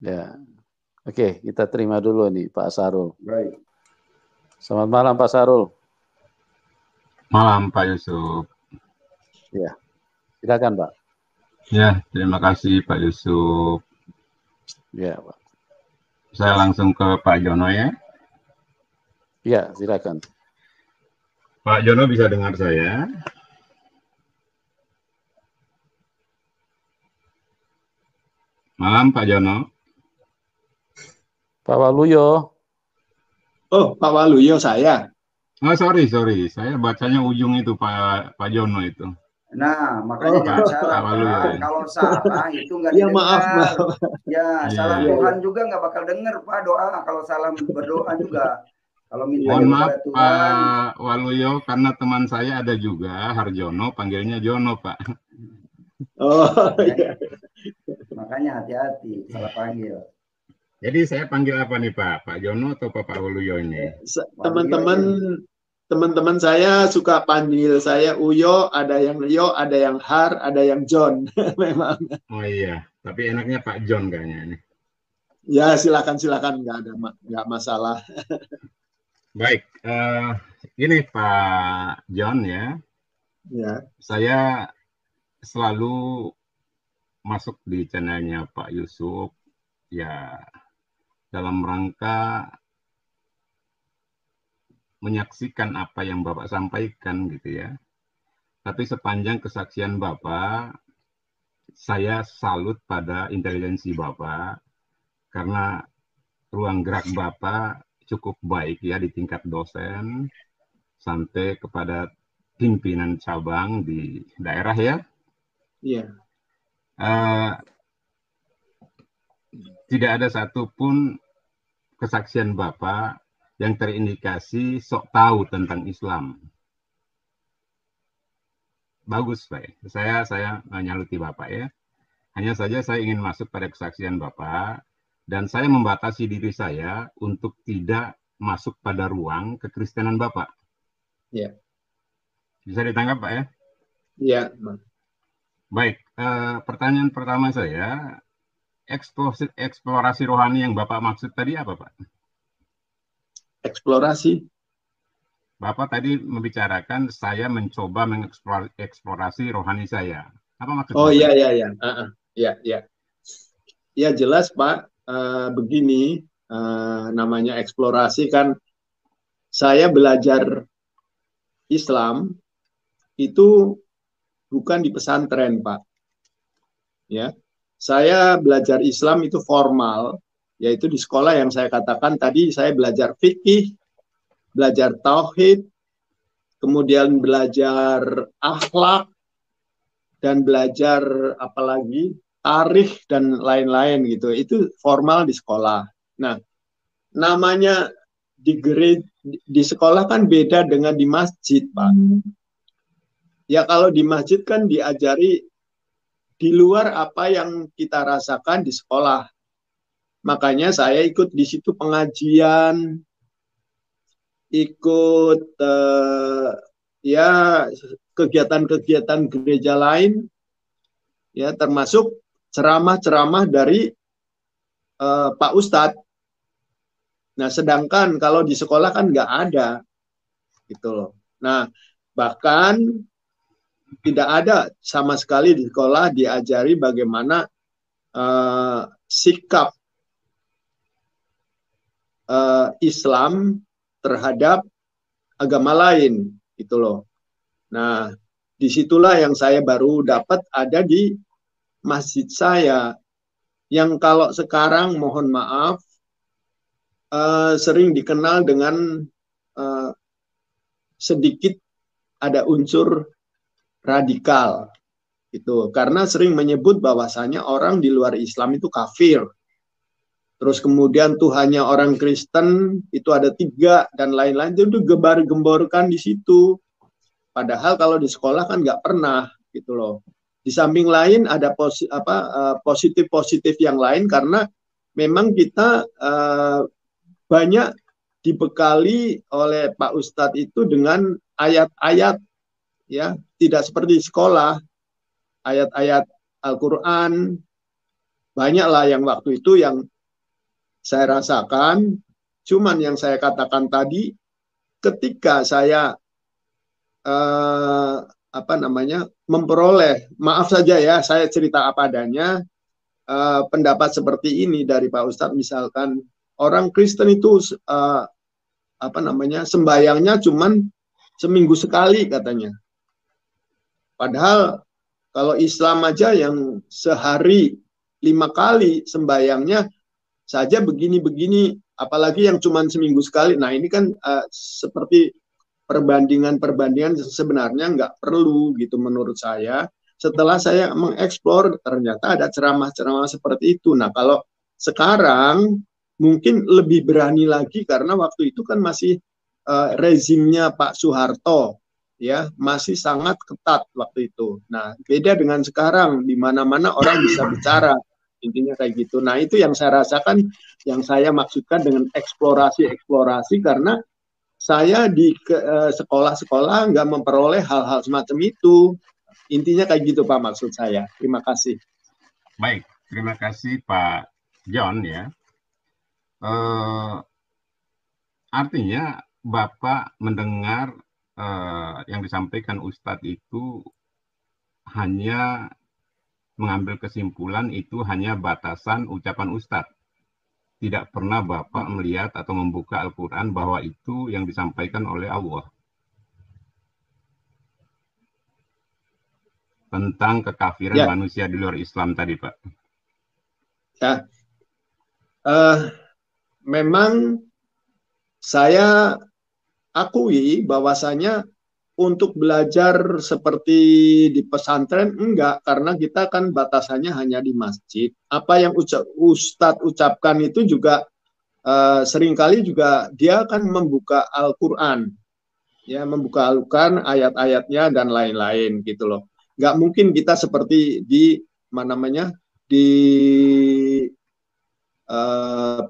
Ya, oke, kita terima dulu nih Pak Sarul. Baik. Selamat malam Pak Sarul. Malam Pak Yusuf. Ya, silakan Pak. Ya, terima kasih Pak Yusuf. Ya, Pak. Saya langsung ke Pak Jono ya. Ya, silakan. Pak Jono bisa dengar saya? Malam Pak Jono. Pak Waluyo. Oh, Pak Waluyo saya. Oh, sorry. Saya bacanya ujung itu Pak Jono itu. Nah, makanya jangan salah Pak. Kalau salah itu nggak ya, didengar. maaf. Ya, salah Tuhan juga nggak bakal denger Pak doa. Kalau salah berdoa juga. Kalau minta Mohon maaf Tuhan, Pak Waluyo, karena teman saya ada juga Harjono, panggilnya Jono Pak. Oh, iya. Makanya hati-hati salah panggil. Jadi saya panggil apa nih Pak? Pak Jono atau Pak Waluyo ini? Teman-teman saya suka panggil saya Uyo, ada yang Rio, ada yang Har, ada yang John. Memang. Oh iya, tapi enaknya Pak John kayaknya ini. Ya, silakan, nggak masalah. Baik, ini Pak John ya. Ya. Saya selalu masuk di channelnya Pak Yusuf ya dalam rangka menyaksikan apa yang Bapak sampaikan gitu ya. Tapi sepanjang kesaksian Bapak, saya salut pada intelijensi Bapak karena ruang gerak Bapak cukup baik ya di tingkat dosen sampai kepada pimpinan cabang di daerah ya. Iya. Tidak ada satupun kesaksian Bapak yang terindikasi sok tahu tentang Islam. Bagus Pak. Saya menyaluti Bapak ya. Hanya saja saya ingin masuk pada kesaksian Bapak dan saya membatasi diri saya untuk tidak masuk pada ruang kekristenan Bapak. Iya. Bisa ditangkap Pak ya? Iya. Baik, pertanyaan pertama saya, eksplorasi rohani yang Bapak maksud tadi apa Pak? Eksplorasi? Bapak tadi membicarakan saya mencoba mengeksplorasi rohani saya. Apa maksud Oh Bapak? Iya. Ya jelas Pak, begini, namanya eksplorasi kan, saya belajar Islam itu bukan di pesantren Pak. Ya, saya belajar Islam itu formal, yaitu di sekolah yang saya katakan tadi. Saya belajar fikih, belajar tauhid, kemudian belajar akhlak, dan belajar apalagi tarikh dan lain-lain gitu. Itu formal di sekolah. Nah, namanya di sekolah kan beda dengan di masjid, Pak. Ya kalau di masjid kan diajari di luar apa yang kita rasakan di sekolah. Makanya saya ikut di situ pengajian, ikut ya kegiatan-kegiatan gereja lain, ya termasuk ceramah-ceramah dari Pak Ustadz. Nah, sedangkan kalau di sekolah kan nggak ada, gitu loh. Nah, bahkan tidak ada sama sekali di sekolah diajari bagaimana sikap Islam terhadap agama lain, gitu loh. Nah, disitulah yang saya baru dapat ada di masjid saya, yang kalau sekarang mohon maaf sering dikenal dengan sedikit ada unsur radikal, gitu. Karena sering menyebut bahwasanya orang di luar Islam itu kafir. Terus kemudian Tuhannya orang Kristen itu ada 3 dan lain-lain, itu gebar-gemborkan di situ. Padahal kalau di sekolah kan nggak pernah, gitu loh. Di samping lain ada positif-positif yang lain, karena memang kita banyak dibekali oleh Pak Ustadz itu dengan ayat-ayat, ya, tidak seperti di sekolah. Ayat-ayat Al-Quran banyaklah yang waktu itu yang saya rasakan. Cuman yang saya katakan tadi, ketika saya memperoleh, maaf saja ya, saya cerita apa adanya, pendapat seperti ini dari Pak Ustadz, misalkan orang Kristen itu sembayangnya cuman seminggu sekali katanya. Padahal kalau Islam aja yang sehari 5 kali sembayangnya saja begini-begini, apalagi yang cuman seminggu sekali. Nah ini kan seperti perbandingan sebenarnya nggak perlu gitu menurut saya. Setelah saya mengeksplor, ternyata ada ceramah-ceramah seperti itu. Nah, kalau sekarang mungkin lebih berani lagi karena waktu itu kan masih rezimnya Pak Soeharto, ya, masih sangat ketat waktu itu. Nah, beda dengan sekarang, di mana-mana orang bisa bicara, intinya kayak gitu. Nah, itu yang saya rasakan, yang saya maksudkan dengan eksplorasi, karena saya di sekolah-sekolah nggak memperoleh hal-hal semacam itu. Intinya kayak gitu Pak, maksud saya. Terima kasih. Baik, terima kasih Pak John ya. Artinya Bapak mendengar yang disampaikan Ustadz itu hanya mengambil kesimpulan itu hanya batasan ucapan Ustadz. Tidak pernah Bapak melihat atau membuka Al-Quran bahwa itu yang disampaikan oleh Allah. Tentang kekafiran manusia di luar Islam tadi, Pak. Ya, memang saya akui bahwasanya untuk belajar seperti di pesantren enggak, karena kita kan batasannya hanya di masjid. Apa yang Ustadz ucapkan itu juga seringkali juga dia akan membuka Al-Quran, ya, membuka Al-Quran, ayat-ayatnya dan lain-lain gitu loh. Nggak mungkin kita seperti di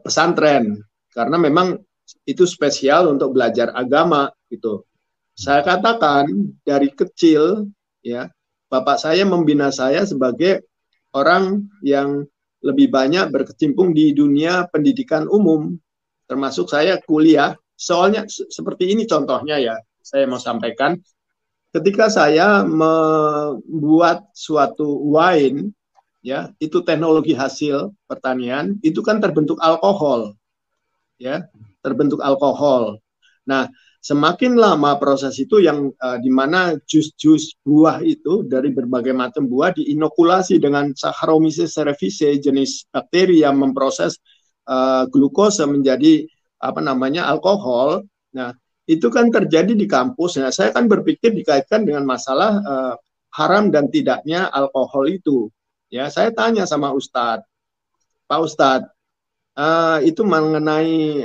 pesantren, karena memang itu spesial untuk belajar agama gitu. Saya katakan dari kecil, ya, bapak saya membina saya sebagai orang yang lebih banyak berkecimpung di dunia pendidikan umum, termasuk saya kuliah. Soalnya seperti ini contohnya ya, saya mau sampaikan. Ketika saya membuat suatu wine, ya, itu teknologi hasil pertanian, itu kan terbentuk alkohol, ya, terbentuk alkohol. Nah, semakin lama proses itu yang dimana jus-jus buah itu dari berbagai macam buah diinokulasi dengan Saccharomyces cerevisiae, jenis bakteri yang memproses glukosa menjadi alkohol. Nah, itu kan terjadi di kampus. Nah, saya kan berpikir dikaitkan dengan masalah haram dan tidaknya alkohol itu. Ya, saya tanya sama Ustadz, Pak Ustadz, itu mengenai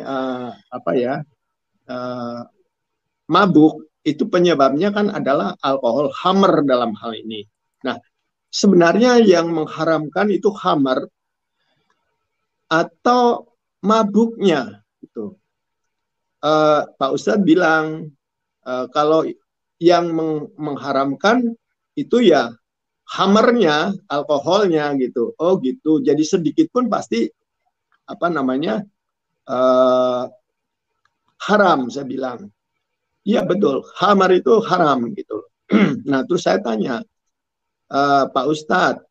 mabuk, itu penyebabnya kan adalah alkohol, khamr dalam hal ini. Nah, sebenarnya yang mengharamkan itu khamr atau mabuknya gitu. Pak Ustadz bilang kalau yang mengharamkan itu ya khamrnya, alkoholnya gitu. Oh gitu. Jadi sedikit pun pasti haram, saya bilang. Iya betul, khamar itu haram gitu. Nah terus saya tanya, Pak Ustadz,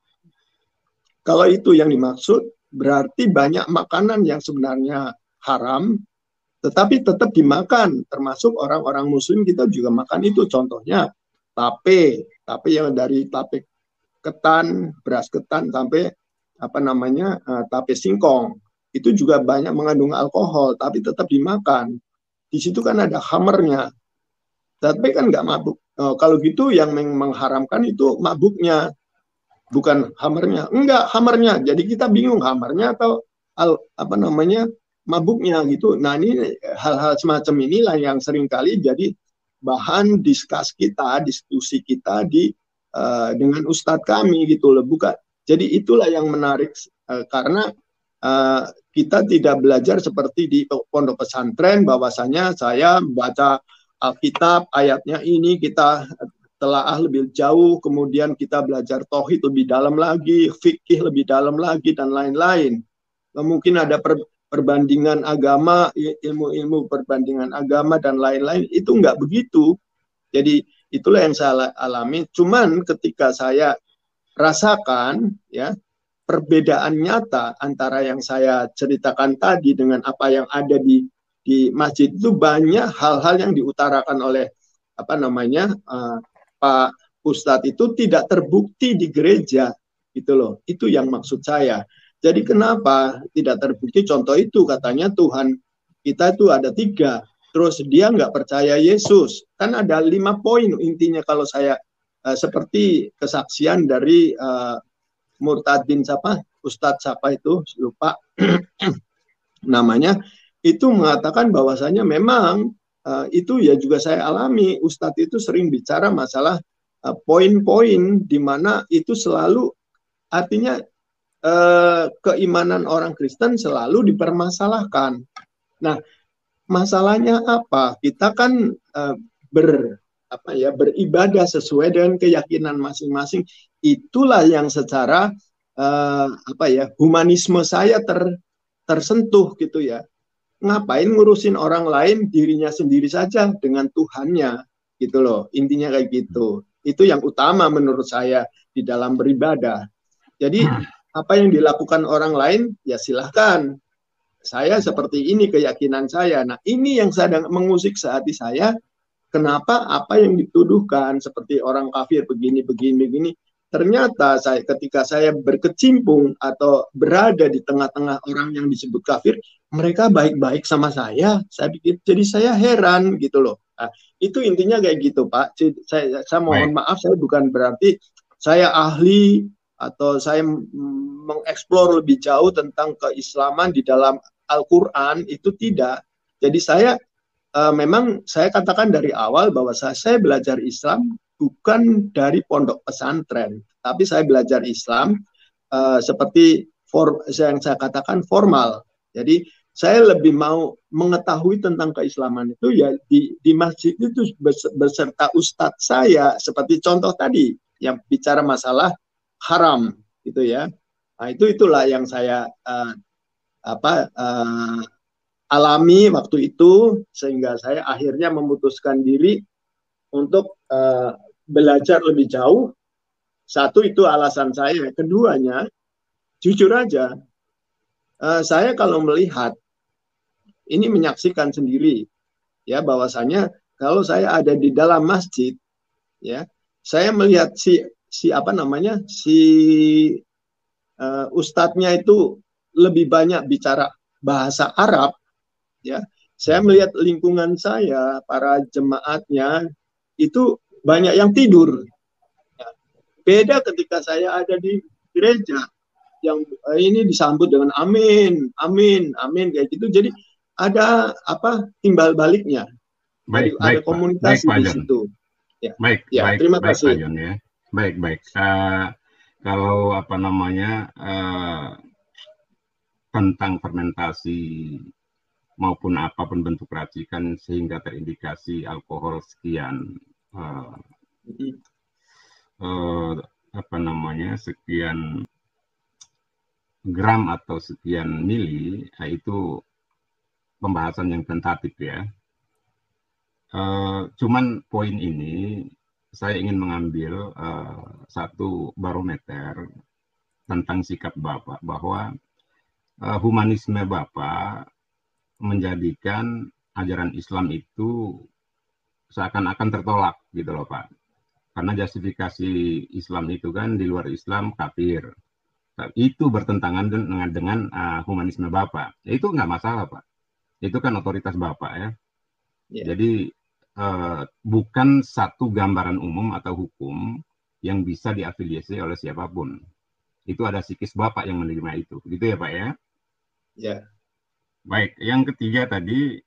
kalau itu yang dimaksud berarti banyak makanan yang sebenarnya haram, tetapi tetap dimakan, termasuk orang-orang muslim kita juga makan itu. Contohnya tape yang dari tape ketan, beras ketan sampai tape singkong, itu juga banyak mengandung alkohol, tapi tetap dimakan. Di situ kan ada khamrnya, tapi kan nggak mabuk. Kalau gitu yang mengharamkan itu mabuknya, bukan khamrnya. Enggak, khamrnya. Jadi kita bingung khamrnya atau mabuknya gitu. Nah ini hal-hal semacam inilah yang seringkali jadi bahan diskusi kita dengan ustadz kami gitu loh. Bukan. Jadi itulah yang menarik karena kita tidak belajar seperti di pondok pesantren bahwasanya saya baca Alkitab ayatnya ini kita telaah lebih jauh, kemudian kita belajar tauhid lebih dalam lagi, fikih lebih dalam lagi dan lain-lain. Mungkin ada perbandingan agama, ilmu-ilmu perbandingan agama dan lain-lain, itu nggak begitu. Jadi itulah yang saya alami. Cuman ketika saya rasakan ya perbedaan nyata antara yang saya ceritakan tadi dengan apa yang ada di masjid, itu banyak hal-hal yang diutarakan oleh Pak Ustadz itu tidak terbukti di gereja gitu loh. Itu yang maksud saya. Jadi kenapa tidak terbukti? Contoh itu katanya Tuhan kita itu ada 3. Terus dia nggak percaya Yesus. Kan ada 5 poin intinya kalau saya seperti kesaksian dari Murtadin siapa? Ustadz siapa itu? Lupa namanya. Itu mengatakan bahwasanya memang itu ya juga saya alami. Ustadz itu sering bicara masalah poin-poin di mana itu selalu artinya keimanan orang Kristen selalu dipermasalahkan. Nah, masalahnya apa? Kita kan beribadah sesuai dengan keyakinan masing-masing. Itulah yang secara humanisme saya tersentuh gitu ya. Ngapain ngurusin orang lain, dirinya sendiri saja dengan Tuhannya gitu loh. Intinya kayak gitu. Itu yang utama menurut saya di dalam beribadah. Jadi apa yang dilakukan orang lain ya silahkan. Saya seperti ini keyakinan saya. Nah ini yang sedang mengusik hati saya. Kenapa apa yang dituduhkan seperti orang kafir begini. Ternyata ketika saya berkecimpung atau berada di tengah-tengah orang yang disebut kafir, mereka baik-baik sama saya pikir, jadi saya heran gitu loh. Nah, itu intinya kayak gitu Pak. Saya mohon maaf, saya bukan berarti saya ahli atau saya mengeksplor lebih jauh tentang keislaman di dalam Al-Quran, itu tidak. Jadi saya memang saya katakan dari awal bahwa saya belajar Islam bukan dari pondok pesantren, tapi saya belajar Islam seperti yang saya katakan formal. Jadi saya lebih mau mengetahui tentang keislaman itu ya di masjid itu beserta ustadz saya, seperti contoh tadi yang bicara masalah haram gitu ya. Nah, itulah yang saya alami waktu itu, sehingga saya akhirnya memutuskan diri untuk belajar lebih jauh. Satu, itu alasan saya. Keduanya, jujur aja, saya kalau melihat ini menyaksikan sendiri ya, bahwasanya kalau saya ada di dalam masjid ya, saya melihat si ustadznya itu lebih banyak bicara bahasa Arab ya. Saya melihat lingkungan saya, para jemaatnya itu banyak yang tidur. Beda ketika saya ada di gereja yang ini disambut dengan amin, amin, amin kayak gitu. Jadi ada timbal baliknya. Ada komunikasi di situ. Ya. Terima kasih. Pak John, ya. Baik. Kalau tentang fermentasi maupun apapun bentuk racikan sehingga terindikasi alkohol sekian sekian gram atau sekian mili, itu pembahasan yang tentatif ya. Cuman poin ini saya ingin mengambil satu barometer tentang sikap Bapak, bahwa humanisme Bapak menjadikan ajaran Islam itu seakan-akan tertolak gitu loh Pak. Karena justifikasi Islam itu kan di luar Islam kafir. Itu bertentangan dengan humanisme Bapak. Itu nggak masalah Pak. Itu kan otoritas Bapak ya. Jadi bukan satu gambaran umum atau hukum yang bisa diafiliasi oleh siapapun. Itu ada psikis Bapak yang menerima itu. Gitu ya Pak ya? Ya. Baik, yang ketiga tadi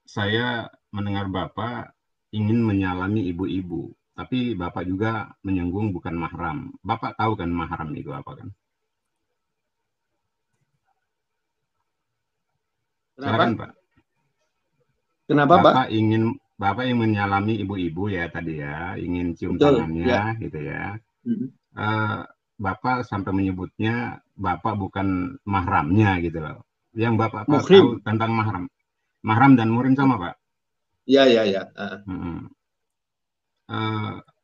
saya mendengar Bapak ingin menyalami ibu-ibu, tapi Bapak juga menyinggung bukan mahram. Bapak tahu kan mahram itu apa kan? Silakan Pak. Kenapa Bapak ingin menyalami ibu-ibu ya tadi ya, ingin cium tangannya ya. Gitu ya. Bapak sampai menyebutnya Bapak bukan mahramnya gitu loh. Yang Bapak Muhrim. tahu tentang mahram. Mahram dan muhrim sama, Pak? Ya, ya, ya.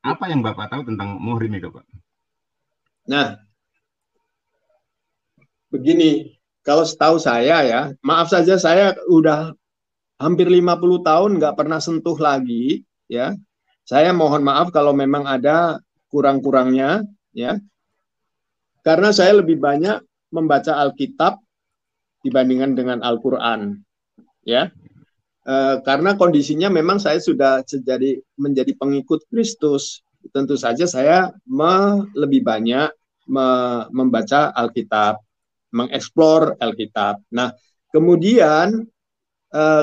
Apa yang Bapak tahu tentang muhrim itu, Pak? Nah, begini, kalau setahu saya ya, maaf saja saya udah hampir 50 tahun nggak pernah sentuh lagi, ya. Saya mohon maaf kalau memang ada kurang-kurangnya, ya. Karena saya lebih banyak membaca Alkitab dibandingkan dengan Al-Quran, ya. Karena kondisinya memang saya sudah menjadi pengikut Kristus. Tentu saja saya lebih banyak membaca Alkitab, mengeksplor Alkitab. Nah, kemudian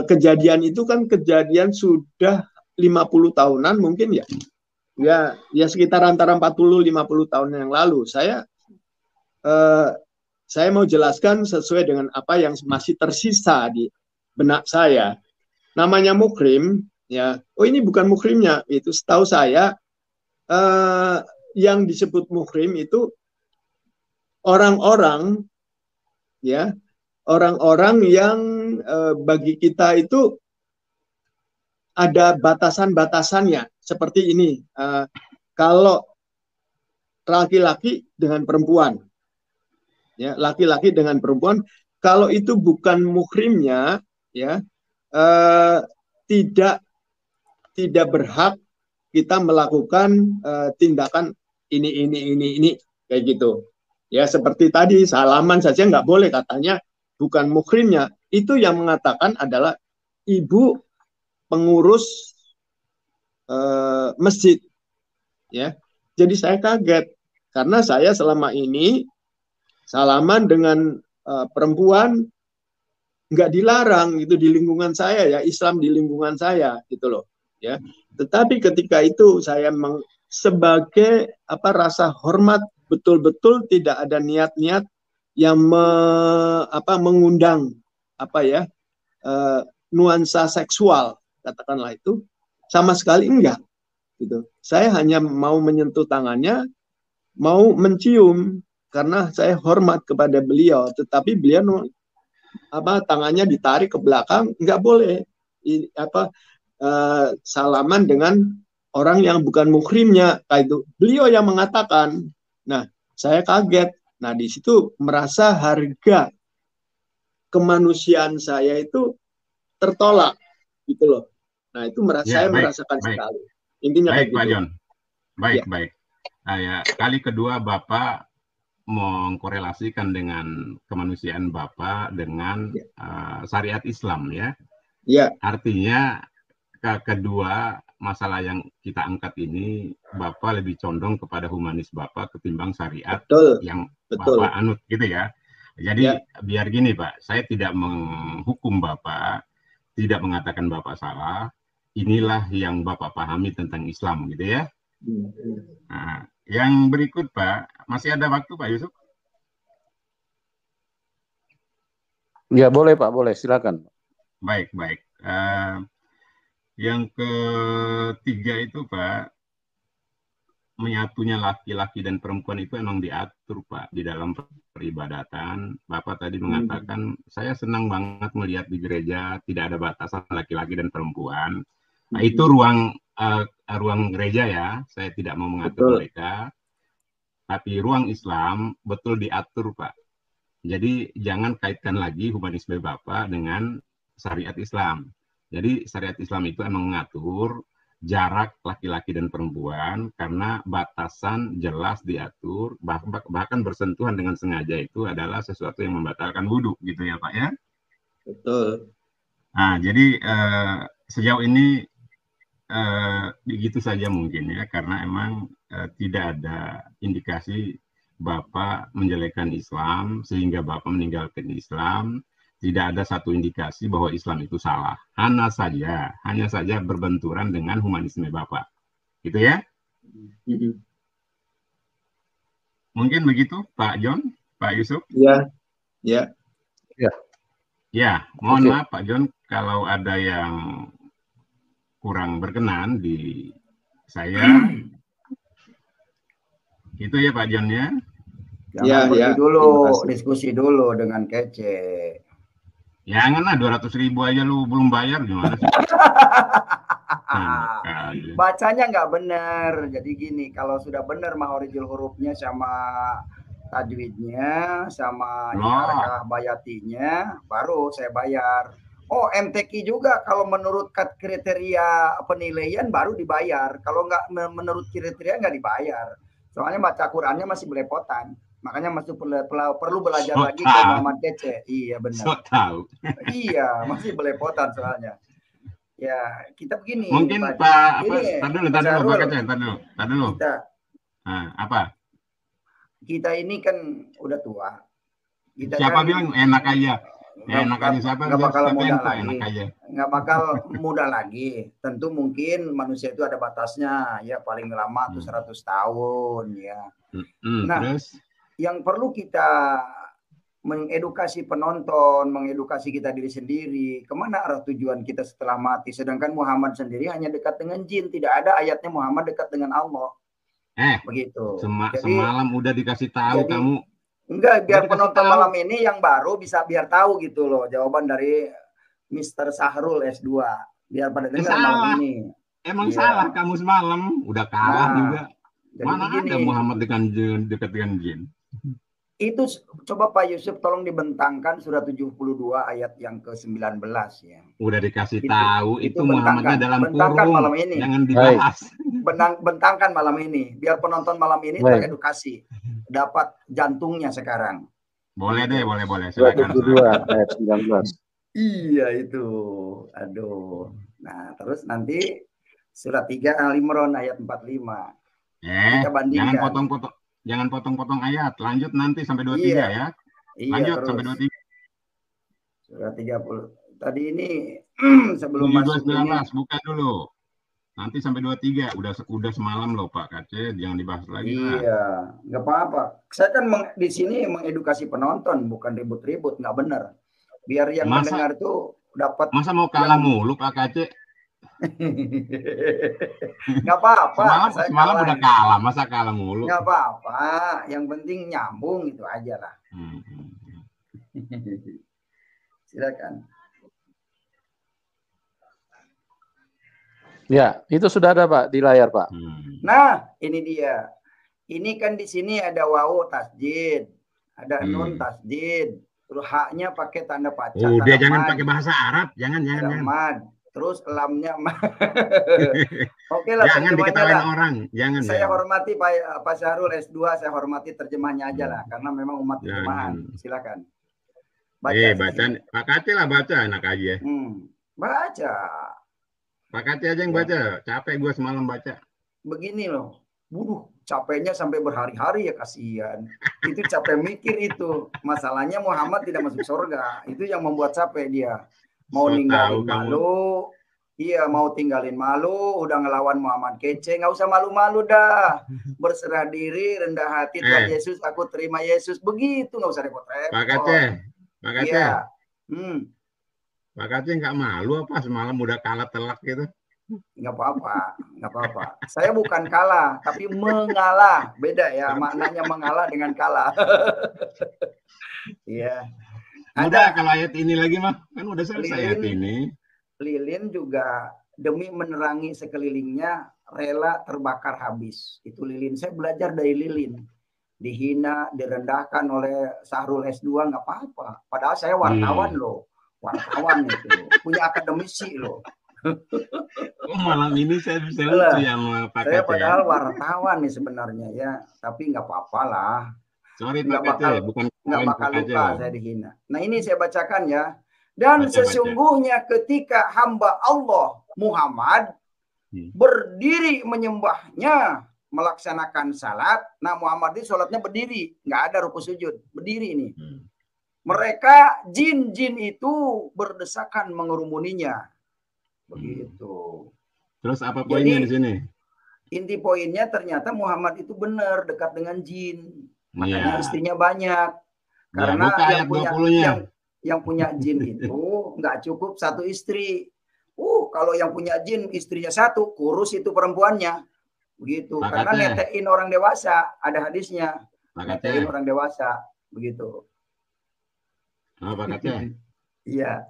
kejadian itu kan kejadian sudah 50 tahunan mungkin ya. Ya sekitar antara 40-50 tahun yang lalu. Saya mau jelaskan sesuai dengan apa yang masih tersisa di benak saya. Namanya muhrim, ya. Oh, ini bukan muhrimnya. Itu setahu saya yang disebut muhrim itu orang-orang, ya, orang-orang yang bagi kita itu ada batasan-batasannya. Seperti ini, kalau laki-laki dengan perempuan, ya, laki-laki dengan perempuan, kalau itu bukan muhrimnya, ya, tidak berhak kita melakukan tindakan ini kayak gitu. Ya, seperti tadi salaman saja nggak boleh, katanya bukan muhrimnya. Itu yang mengatakan adalah ibu pengurus masjid, ya. Jadi saya kaget karena saya selama ini salaman dengan perempuan nggak dilarang itu di lingkungan saya, ya, Islam di lingkungan saya gitu loh, ya. Tetapi ketika itu saya sebagai rasa hormat, betul-betul tidak ada niat-niat yang mengundang nuansa seksual, katakanlah itu, sama sekali enggak gitu. Saya hanya mau menyentuh tangannya, mau mencium karena saya hormat kepada beliau, tetapi beliau tangannya ditarik ke belakang, nggak boleh salaman dengan orang yang bukan muhrimnya, kayak itu. Beliau yang mengatakan. Nah, saya kaget. Nah, di situ merasa harga kemanusiaan saya itu tertolak, gitu loh. Nah, itu saya merasakan sekali. Intinya baik, kayak Pak gitu. John. Baik. Ya, kali kedua Bapak mengkorelasikan dengan kemanusiaan Bapak dengan syariat Islam, ya. Ya. Artinya kedua masalah yang kita angkat ini, Bapak lebih condong kepada humanis Bapak ketimbang syariat yang Bapak anut, gitu ya. Jadi biar gini, Pak, saya tidak menghukum Bapak, tidak mengatakan Bapak salah. Inilah yang Bapak pahami tentang Islam, gitu ya. Nah, yang berikut, Pak, masih ada waktu, Pak Yusuf? Ya, boleh, Pak, boleh, silakan. Baik. Yang ketiga itu, Pak, menyatunya laki-laki dan perempuan itu memang diatur, Pak, di dalam peribadatan. Bapak tadi mengatakan, saya senang banget melihat di gereja tidak ada batasan laki-laki dan perempuan. Nah, itu ruang gereja, ya. Saya tidak mau mengatur mereka. Tapi ruang Islam betul diatur, Pak. Jadi jangan kaitkan lagi humanisme Bapak dengan syariat Islam. Jadi syariat Islam itu emang mengatur jarak laki-laki dan perempuan karena batasan jelas diatur, bahkan bersentuhan dengan sengaja itu adalah sesuatu yang membatalkan wudhu, gitu ya, Pak, ya? Betul. Nah, jadi sejauh ini begitu saja mungkin, ya, karena emang tidak ada indikasi Bapak menjelekkan Islam sehingga Bapak meninggalkan Islam. Tidak ada satu indikasi bahwa Islam itu salah. Hanya saja berbenturan dengan humanisme Bapak. Gitu ya? Mungkin begitu, Pak John, Pak Yusuf? Ya. Ya, mohon maaf Pak John kalau ada yang kurang berkenan di saya. Itu ya Pak John, ya. Jangan pergi ya. dulu, Terima kasih. diskusi dulu dengan Kece. Janganlah 200.000 aja lu belum bayar gimana sih? Enak aja. Bacanya nggak benar. Jadi gini, kalau sudah benar mahorijul hurufnya sama tajwidnya sama harakah bayatinya, baru saya bayar. Oh, MTQ juga kalau menurut kriteria penilaian baru dibayar. Kalau nggak menurut kriteria nggak dibayar. Soalnya baca Qurannya masih belepotan. Makanya masih perlu belajar lagi ke Muhammad Kece. Iya benar. So tahu. Iya, masih belepotan soalnya. Ya, kita begini. Mungkin Pak, tadi dulu. Kita, apa? Kita ini kan udah tua. Kita siapa kan, bilang enak aja? Enak aja siapa? Nggak bakal muda lagi. Enak aja. Nggak bakal muda lagi. Tentu mungkin manusia itu ada batasnya. Ya paling lama tuh 100 tahun. Ya. Nah, terus? Yang perlu kita mengedukasi penonton, mengedukasi kita diri sendiri. Kemana arah tujuan kita setelah mati? Sedangkan Muhammad sendiri hanya dekat dengan jin. Tidak ada ayatnya Muhammad dekat dengan Allah. Begitu. Semalam udah dikasih tahu kamu. Enggak, biar penonton malam ini yang baru bisa biar tahu gitu loh jawaban dari Mr. Sahrul S2. Biar pada dengar malam ini. Emang salah kamu semalam, udah kalah juga. Mana begini, ada Muhammad dekat dengan jin? Itu coba Pak Yusuf tolong dibentangkan surat 72 ayat yang ke-19 ya. Udah dikasih tahu itu Muhammadnya dalam kurung. Malam ini. Jangan dibahas. Bentangkan malam ini biar penonton malam ini teredukasi. Dapat jantungnya sekarang. Boleh deh, boleh. Silakan. 72 ayat 19. Iya itu. Aduh. Nah, terus nanti surat 3 Al-Imran ayat 45. Kita bandingkan. Jangan potong-potong ayat. Lanjut nanti sampai 23 ya. Lanjut sampai 23. Surat 30. Tadi ini sebelum 17, masuk 19 ini, buka dulu. Nanti sampai 23 udah semalam loh Pak Kece, jangan dibahas lagi. Iya, nggak apa-apa. Saya kan di sini mengedukasi penonton, bukan ribut-ribut, nggak benar. Biar yang mendengar tuh dapat. Masa mau kalah mulu Pak Kece? Nggak apa-apa. Semalam udah kalah, masa kalah mulu? Nggak apa-apa. Yang penting nyambung itu aja lah. Silakan. Ya, itu sudah ada Pak di layar Pak. Nah, ini dia. Ini kan di sini ada wawu tasjid, ada nun tasjid, terus haknya pakai tanda paca. Udah jangan pakai bahasa Arab, jangan. Terus lamnya. Oke lah. Jangan diketawain orang, jangan. Saya hormati Pak Syahrul S2, saya hormati terjemahnya aja lah, karena memang umat terjemahan. Silakan. Baca. Pak Kece lah baca, enak aja. Baca. Pak Kece aja yang baca, capek gue semalam baca. Begini loh, capeknya sampai berhari-hari ya kasihan. Itu capek mikir itu. Masalahnya Muhammad tidak masuk surga. Itu yang membuat capek dia. Mau ninggalin malu, iya mau tinggalin malu, udah ngelawan Muhammad Kece, nggak usah malu-malu dah. Berserah diri, rendah hati, Tuhan Yesus, aku terima Yesus. Begitu, nggak usah repot-repot. Pak Kece. Iya. Pak Kece nggak malu apa semalam udah kalah telak gitu? Nggak apa-apa. Saya bukan kalah, tapi mengalah. Beda ya, maknanya mengalah dengan kalah. Iya. Udah kalau ayat ini lagi mah, kan udah selesai ayat ini. Lilin juga demi menerangi sekelilingnya rela terbakar habis. Itu lilin. Saya belajar dari lilin. Dihina, direndahkan oleh Sahrul S2 nggak apa-apa. Padahal saya wartawan loh. Wartawan itu punya akademisi loh. Malam ini saya bisa lucu yang Pak Kece. Saya padahal wartawan nih sebenarnya ya, tapi nggak apa-apa lah. Sorry Pak Kece, nggak bakal lupa saya dihina. Nah ini saya bacakan ya. Dan sesungguhnya ketika hamba Allah Muhammad berdiri menyembahnya, melaksanakan salat. Nah Muhammad ini sholatnya berdiri, nggak ada ruku sujud, berdiri ini. Mereka jin-jin itu berdesakan mengerumuninya. Begitu. Terus apa poinnya di sini? Inti poinnya ternyata Muhammad itu benar dekat dengan jin. Makanya istrinya banyak. Karena yang punya jin itu nggak cukup satu istri. Kalau yang punya jin istrinya satu, kurus itu perempuannya. Begitu. Karena netein orang dewasa, ada hadisnya. Kaceh. orang dewasa begitu. Oh, Pak Kaceh. Iya.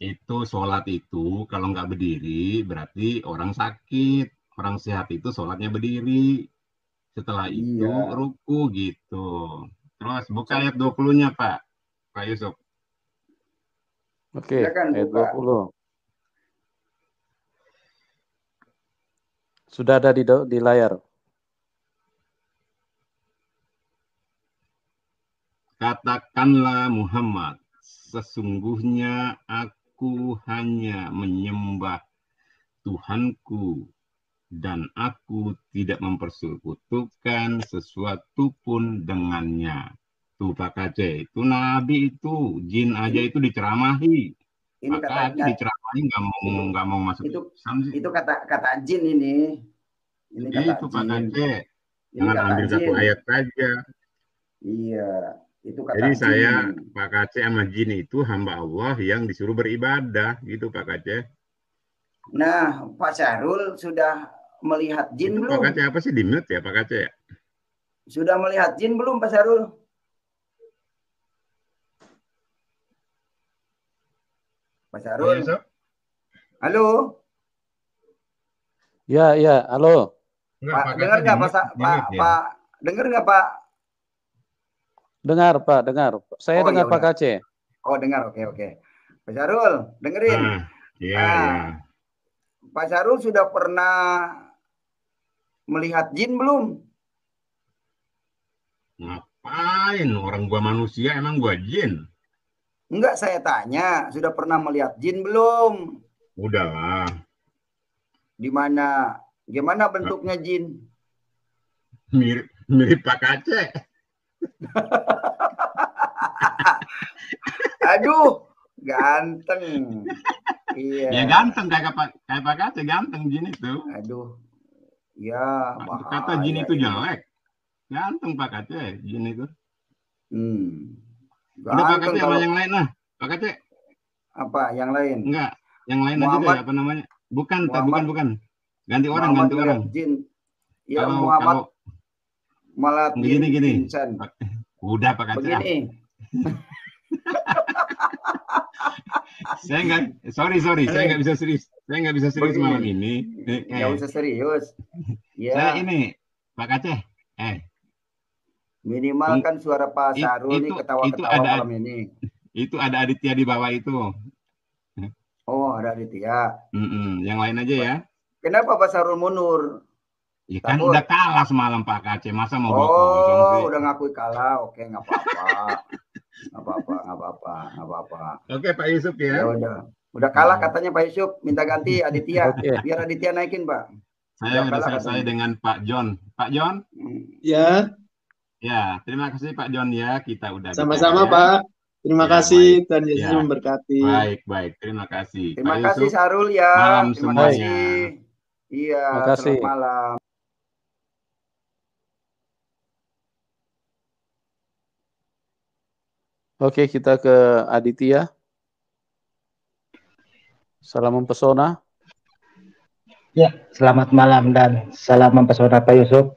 Itu sholat itu kalau nggak berdiri berarti orang sakit. Orang sehat itu sholatnya berdiri. Setelah itu ruku gitu. Terus buka ayat 20-nya Pak Yusuf. Oke, ayat 20. Sudah ada di layar. Katakanlah Muhammad, sesungguhnya aku hanya menyembah Tuhanku dan aku tidak mempersekutukan sesuatu pun dengannya. Tuh Pak Kaceh, itu Nabi itu, jin aja itu diceramahi. Ini Pak Kaceh diceramahi nggak mau masuk Islam sih. Itu kata jin ini. Ini kata itu Pak jin. Kaceh, jangan ambil satu ayat saja. Iya, itu kata jadi jin saya ini. Pak Kaceh sama jin itu hamba Allah yang disuruh beribadah, gitu Pak Kaceh. Nah, Pak Syahrul sudah melihat jin itu belum? Pak Kaceh apa sih, di mute ya Pak Kaceh ya? Sudah melihat jin belum Pak Syahrul? Pak Syahrul. Halo. Ya, halo. Pak, dengar nggak Pak? Dengar nggak Pak? Dengar Pak, dengar. Saya dengar Pak Kaceh. Oh, dengar, oke. Pak Syahrul, dengerin. Iya. Pak Syahrul sudah pernah melihat jin belum? Ngapain? Orang gua manusia, emang gua jin? Enggak, saya tanya, sudah pernah melihat jin belum? Udahlah. Di mana? Gimana bentuknya jin? Mirip Pak Kaceh. Aduh, ganteng. Iya. Ya ganteng kayak Pak Kaceh, ganteng jin itu. Aduh. Ya, kata jin itu jelek. Ganteng Pak Kaceh, jin itu. Udah Pak Kaceh sama yang lain lah. Pak Kaceh. Apa yang lain? Enggak, yang lain aja deh, apa namanya? Bukan. Ganti orang. Jin. Ya, kalau malah gini. Udah Pak Kaceh. Begini. Saya nggak bisa serius. Saya nggak bisa serius malam ini. Nggak usah serius. Ya. Saya ini Pak Kaceh. Minimal kan suara Pak Syahrul ini ketawa-ketawa malam ini. Itu ada Aditya di bawah itu. Oh, ada Aditya. Yang lain aja ya. Kenapa Pak Syahrul mundur? Ya kan udah kalah semalam Pak Kaceh, masa mau 2-0 sih? Udah ngakui kalah, oke nggak apa-apa. Oke Pak Yusuf ya. Udah kalah katanya Pak Yusuf, minta ganti Aditya, biar Aditya naikin Pak. Saya udah selesai dengan Pak John. Pak John? Ya. Ya, terima kasih Pak John ya, kita udah. Sama-sama Pak. Terima kasih, Tuhan Yesus memberkati. Baik, terima kasih. Terima kasih Syahrul ya. Malam terima semuanya. kasih. Iya, selamat malam. Oke, kita ke Aditya. Salam mempesona. Ya, selamat malam dan salam mempesona Pak Yusuf.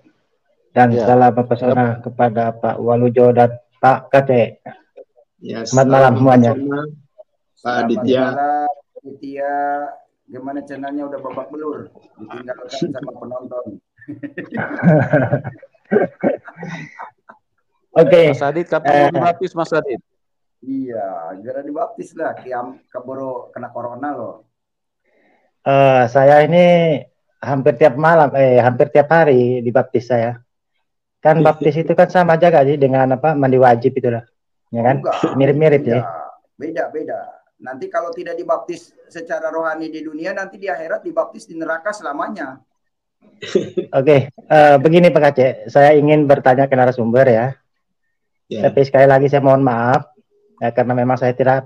Dan salam mempesona kepada Pak Walujo dan Pak Kaceh. Ya, selamat malam semuanya. Pak Aditya. Aditya, gimana channelnya udah babak belur? Ditinggalkan sama penonton. Oke. Mas Adit, kapan dibaptis Mas Adit? Iya, segera dibaptis lah. Keburu kena corona loh. Saya ini hampir tiap hari dibaptis saya. Kan baptis itu kan sama aja gak sih dengan mandi wajib itu lah. Ya kan? Mirip-mirip ya. Beda. Nanti kalau tidak dibaptis secara rohani di dunia, nanti di akhirat dibaptis di neraka selamanya. Oke, begini Pak Kaceh, saya ingin bertanya ke narasumber ya. Tapi sekali lagi saya mohon maaf ya, karena memang saya tidak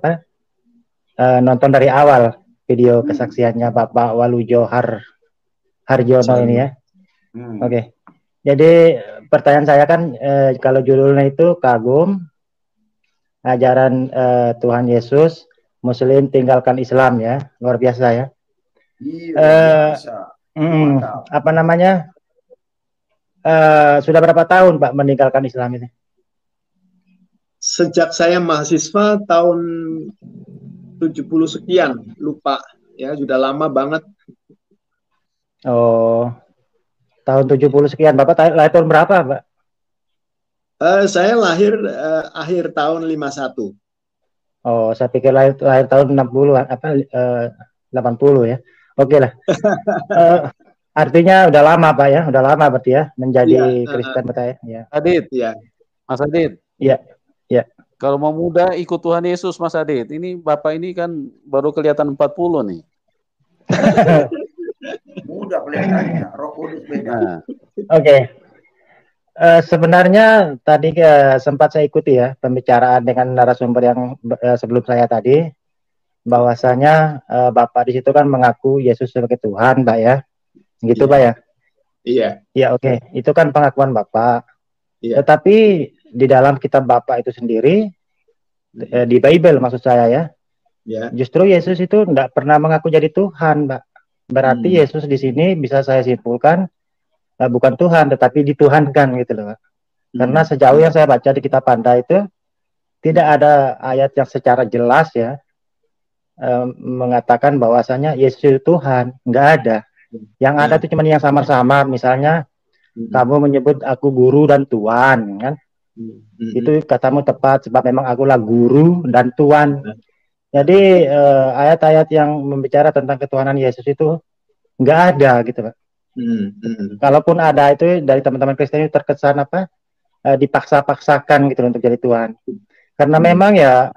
nonton dari awal video kesaksiannya Bapak Walujo Harjono ini ya. Oke. Jadi pertanyaan saya kan kalau judulnya itu kagum ajaran Tuhan Yesus, Muslim tinggalkan Islam ya, luar biasa ya. Iya, apa namanya? sudah berapa tahun Pak meninggalkan Islam ini? Sejak saya mahasiswa tahun 70 sekian, lupa ya, sudah lama banget. Oh, tahun 70 sekian. Bapak lahir tahun berapa, Pak? Saya lahir akhir tahun 51. Oh, saya pikir lahir tahun 60 apa 80 ya. Oke lah. Artinya udah lama Pak ya, udah lama berarti ya menjadi Kristen Pak ya. Adit. Ya. Mas Adit. Iya. Ya. Kalau mau muda ikut Tuhan Yesus Mas Adit. Ini Bapak ini kan baru kelihatan 40 nih. Muda kelihatannya, Roh Kudus beda. Nah. Oke. Sebenarnya tadi sempat saya ikuti ya pembicaraan dengan narasumber yang sebelum saya tadi, bahwasanya Bapak di situ kan mengaku Yesus sebagai Tuhan, Pak ya, gitu Pak ya? Iya. Ya oke. Itu kan pengakuan Bapak. Iya. Tetapi di dalam kitab Bapak itu sendiri, di Bible maksud saya ya, justru Yesus itu tidak pernah mengaku jadi Tuhan, Pak. Berarti Yesus di sini bisa saya simpulkan bukan Tuhan, tetapi dituhankan gitu loh, Pak. Karena sejauh yang saya baca di kitab Anda itu tidak ada ayat yang secara jelas ya mengatakan bahwasanya Yesus itu Tuhan, nggak ada. Yang ada itu cuma yang samar-samar, misalnya kamu menyebut aku guru dan tuan, kan? Itu katamu tepat, sebab memang akulah guru dan tuan. Jadi ayat-ayat yang membicara tentang ketuhanan Yesus itu nggak ada gitu Pak. Kalaupun ada itu dari teman-teman Kristen itu terkesan apa dipaksa-paksakan gitu untuk jadi Tuhan. Karena memang ya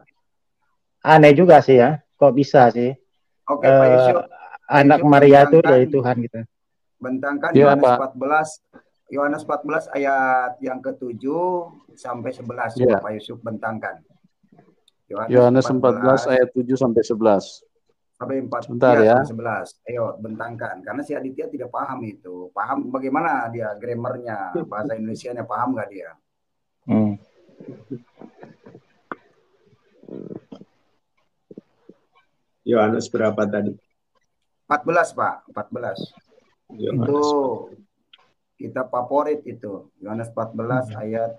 aneh juga sih ya, kok bisa sih Pak Yusuf, anak Maria itu dari Tuhan gitu. Bentangkan Yohanes 14 ayat yang ke-7 sampai 11 Pak Yusuf bentangkan. Yohanes 14 ayat 7 sampai 11. Sampai 4 Sebentar ya. 11. Ayo bentangkan karena si Aditya tidak paham itu. Paham bagaimana dia grammarnya, bahasa Indonesianya paham nggak dia? Yohanes berapa tadi? 14 Pak, 14. Yohanes. Itu kita favorit itu. Yohanes 14 ayat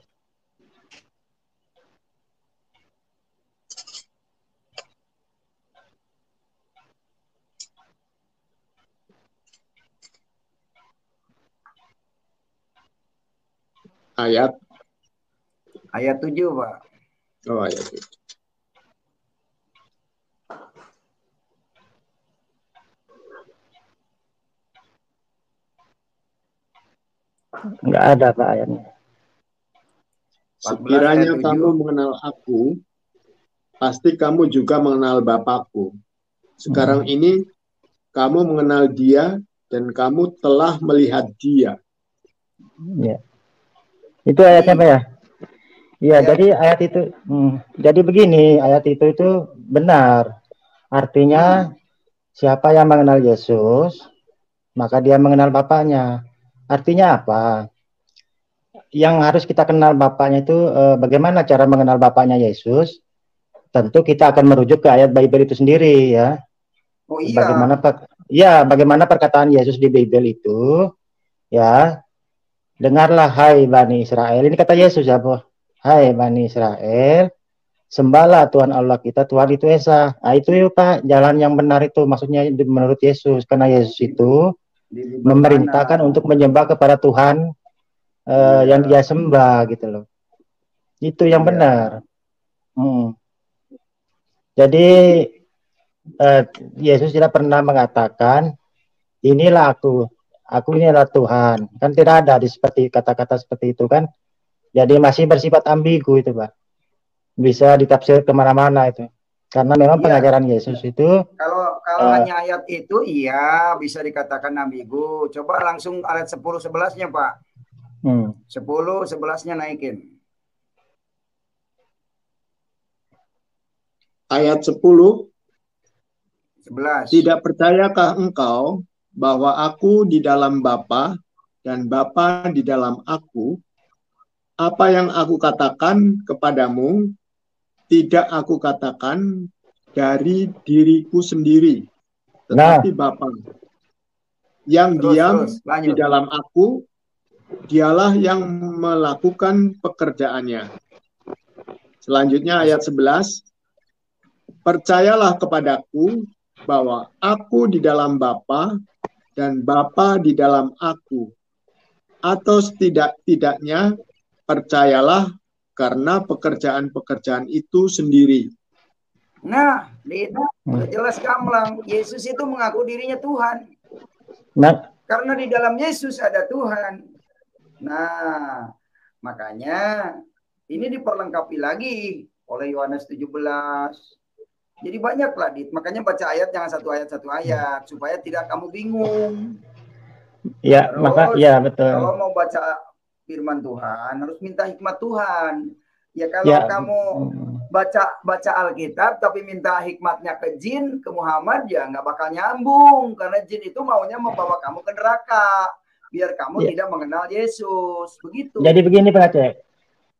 ayat 7, Pak. Oh, ayat 7. Enggak ada Pak ayatnya. Sekiranya kamu mengenal aku, pasti kamu juga mengenal Bapakku. Sekarang ini kamu mengenal dia dan kamu telah melihat dia. Ya. Itu ayatnya Pak ya? Iya, jadi ayat itu jadi begini, ayat itu benar. Artinya siapa yang mengenal Yesus, maka dia mengenal Bapaknya. Artinya apa? Yang harus kita kenal Bapaknya itu bagaimana cara mengenal Bapaknya Yesus? Tentu kita akan merujuk ke ayat Bible itu sendiri ya. Oh iya. Bagaimana perkataan Yesus di Bible itu ya. Dengarlah hai Bani Israel. Ini kata Yesus ya, Bu. Hai Bani Israel, sembahlah Tuhan Allah kita, Tuhan itu Esa. Nah, itu ya Pak, jalan yang benar itu maksudnya menurut Yesus, karena Yesus itu memerintahkan untuk menyembah kepada Tuhan yang dia sembah gitu loh. Itu yang benar. Jadi Yesus tidak pernah mengatakan inilah aku ini adalah Tuhan. Kan tidak ada seperti kata-kata seperti itu kan. Jadi masih bersifat ambigu itu Pak. Bisa ditafsir kemana-mana itu. Karena memang pengajaran Yesus itu. Kalau hanya ayat itu iya bisa dikatakan ambigu. Coba langsung ayat 10-11-nya Pak. 10-11-nya naikin. Ayat 10. 11. Tidak percayakah engkau bahwa aku di dalam Bapa dan Bapa di dalam aku? Apa yang aku katakan kepadamu, tidak aku katakan dari diriku sendiri, tetapi Bapa yang diam di dalam aku, dialah yang melakukan pekerjaannya. Selanjutnya ayat 11, percayalah kepadaku bahwa aku di dalam Bapa dan Bapa di dalam aku. Atau setidak-tidaknya percayalah karena pekerjaan-pekerjaan itu sendiri. Nah, udah jelas gamblang. Yesus itu mengaku dirinya Tuhan. Nah, karena di dalam Yesus ada Tuhan. Nah, makanya ini diperlengkapi lagi oleh Yohanes 17. Jadi banyaklah, Dit. Makanya baca ayat jangan satu ayat supaya tidak kamu bingung. Ya, Terus, maka ya betul. Kalau mau baca firman Tuhan harus minta hikmat Tuhan. Ya kalau kamu baca Alkitab tapi minta hikmatnya ke jin, ke Muhammad, ya nggak bakal nyambung karena jin itu maunya membawa kamu ke neraka biar kamu tidak mengenal Yesus. Begitu. Jadi begini Pak Aceh.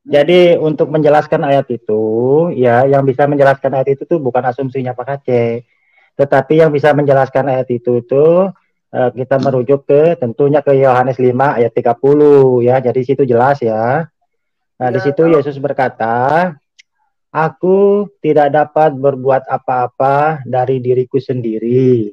Jadi untuk menjelaskan ayat itu, ya yang bisa menjelaskan ayat itu tuh bukan asumsinya Pak Aceh, tetapi yang bisa menjelaskan ayat itu tuh kita merujuk ke tentunya ke Yohanes 5 ayat 30 ya. Jadi situ jelas ya. Nah, di situ Yesus berkata, aku tidak dapat berbuat apa-apa dari diriku sendiri.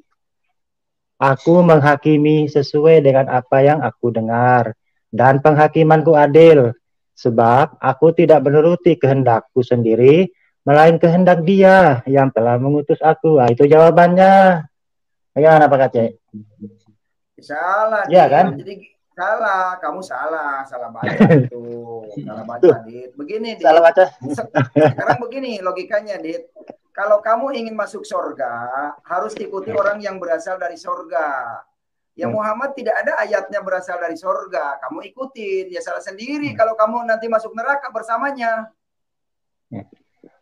Aku menghakimi sesuai dengan apa yang aku dengar dan penghakimanku adil. Sebab aku tidak menuruti kehendakku sendiri, melainkan kehendak Dia yang telah mengutus aku. Nah, itu jawabannya. Bagaimana Pak Aceh? Salah, ya kan? Jadi salah, kamu salah baca itu. Salah baca, Dit. Begini, Dit. Salah baca. Sekarang begini logikanya, Dit. Kalau kamu ingin masuk surga, harus ikuti orang yang berasal dari surga. Ya Muhammad tidak ada ayatnya berasal dari surga. Kamu ikutin, ya salah sendiri kalau kamu nanti masuk neraka bersamanya.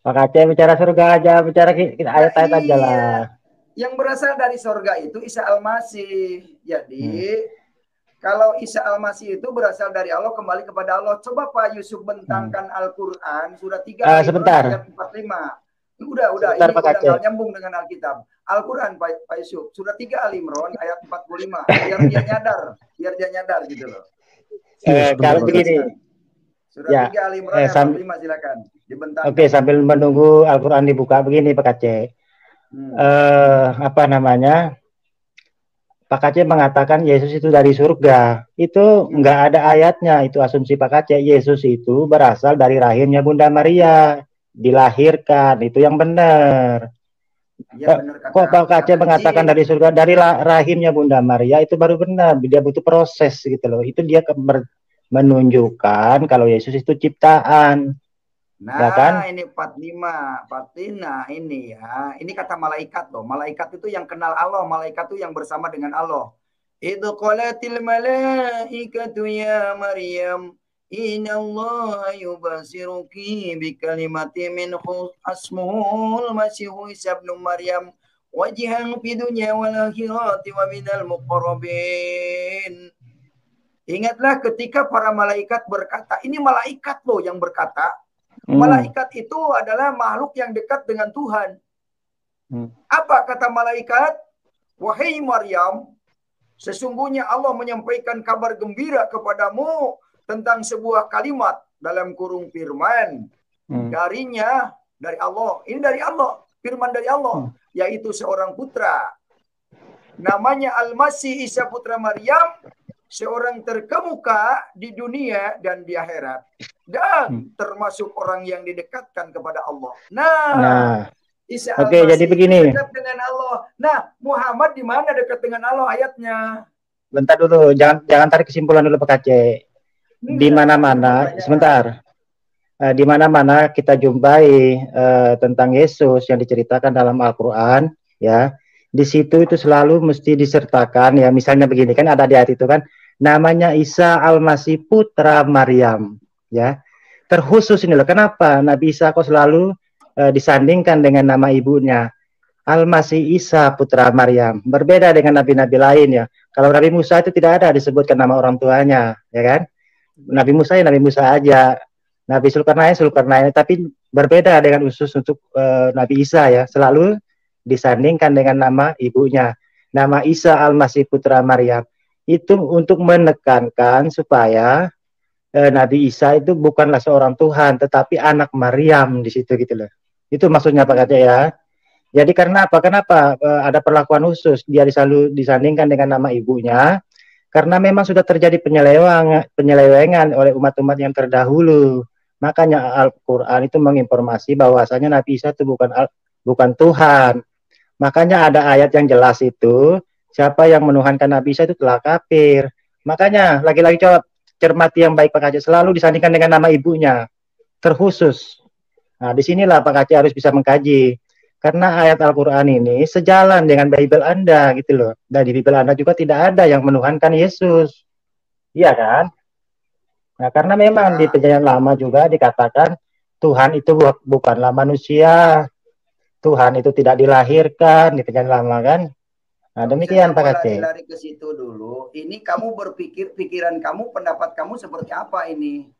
Pak Aceh bicara surga aja, bicara ayat-ayat aja lah. Yang berasal dari surga itu Isa Al-Masih. Jadi kalau Isa Al-Masih itu berasal dari Allah kembali kepada Allah. Coba Pak Yusuf bentangkan Al-Quran surah 3 ayat 45. Udah sebentar, ini udah gak nyambung dengan Alkitab. Al-Quran Pak Yusuf surah 3 Al-Imran ayat 45. Biar dia nyadar gitu loh. Kalau begini. Surah 3 Al-Imran ayat 45 silakan. Dibentangkan. Oke, sambil menunggu Al-Quran dibuka begini Pak Aceh. Apa namanya? Pak Aceh mengatakan Yesus itu dari surga. Itu nggak ada ayatnya, itu asumsi Pak Aceh. Yesus itu berasal dari rahimnya Bunda Maria. Dilahirkan, itu yang benar. Ya, kok Pak Aceh mengatakan dari surga, dari rahimnya Bunda Maria, itu baru benar. Dia butuh proses gitu loh. Itu dia menunjukkan kalau Yesus itu ciptaan. Nah, ya kan? Ini 45. Nah, ini ya. Ini kata malaikat loh. Malaikat itu yang kenal Allah. Malaikat itu yang bersama dengan Allah. Idh qalatil malaikatu ya Maryam inna Allah yubasiruki bikalimati min asmuhul masihu Isa ibn Maryam wajihan fi dunya wal akhirati wa minal muqarrabin. Ingatlah ketika para malaikat berkata, ini malaikat loh yang berkata. Malaikat itu adalah makhluk yang dekat dengan Tuhan. Apa kata malaikat? Wahai Maryam, sesungguhnya Allah menyampaikan kabar gembira kepadamu tentang sebuah kalimat dalam kurung firman darinya, dari Allah. Ini dari Allah, firman dari Allah, yaitu seorang putra. Namanya Al-Masih Isa putra Maryam, seorang terkemuka di dunia dan di akhirat. Dan termasuk orang yang didekatkan kepada Allah. Nah. Isa jadi begini. Dekat dengan Allah. Nah, Muhammad di mana dekat dengan Allah ayatnya? Bentar dulu, jangan tarik kesimpulan dulu Pak Aceh. Di mana-mana, sebentar. Di mana-mana kita jumpai tentang Yesus yang diceritakan dalam Al-Qur'an, ya. Di situ itu selalu mesti disertakan ya, misalnya begini kan ada di ayat itu kan, namanya Isa Al-Masih putra Maryam, ya. Terkhusus ini loh, kenapa Nabi Isa kok selalu disandingkan dengan nama ibunya? Al-Masih Isa putra Maryam. Berbeda dengan nabi-nabi lain ya. Kalau Nabi Musa itu tidak ada disebutkan nama orang tuanya, ya kan? Nabi Musa ya Nabi Musa aja. Nabi Zulkarnain, tapi berbeda dengan khusus untuk Nabi Isa ya. Selalu disandingkan dengan nama ibunya. Nama Isa Al-Masih putra Maryam. itu untuk menekankan supaya Nabi Isa itu bukanlah seorang Tuhan, tetapi anak Maryam di situ gitu loh. Itu maksudnya Pak Kacek ya. Jadi karena apa? Kenapa ada perlakuan khusus? Dia selalu disandingkan dengan nama ibunya, karena memang sudah terjadi penyelewengan oleh umat-umat yang terdahulu. Makanya Al-Quran itu menginformasi bahwasanya Nabi Isa itu bukan Tuhan. Makanya ada ayat yang jelas itu, siapa yang menuhankan Nabi Isa itu telah kafir. Makanya lagi-lagi coba cermati yang baik Pak Kacek, selalu disandingkan dengan nama ibunya, terkhusus. Nah, disinilah Pak Kacek harus bisa mengkaji. Karena ayat Al-Quran ini sejalan dengan Bible Anda gitu loh. Dan di Bible Anda juga tidak ada yang menuhankan Yesus. Iya kan? Nah, karena memang di Perjanjian Lama juga dikatakan Tuhan itu bukanlah manusia. Tuhan itu tidak dilahirkan di Perjanjian Lama kan? Nah, demikian Pak Kacek. Lari ke situ dulu. Ini kamu berpikir, pikiran kamu, pendapat kamu seperti apa ini?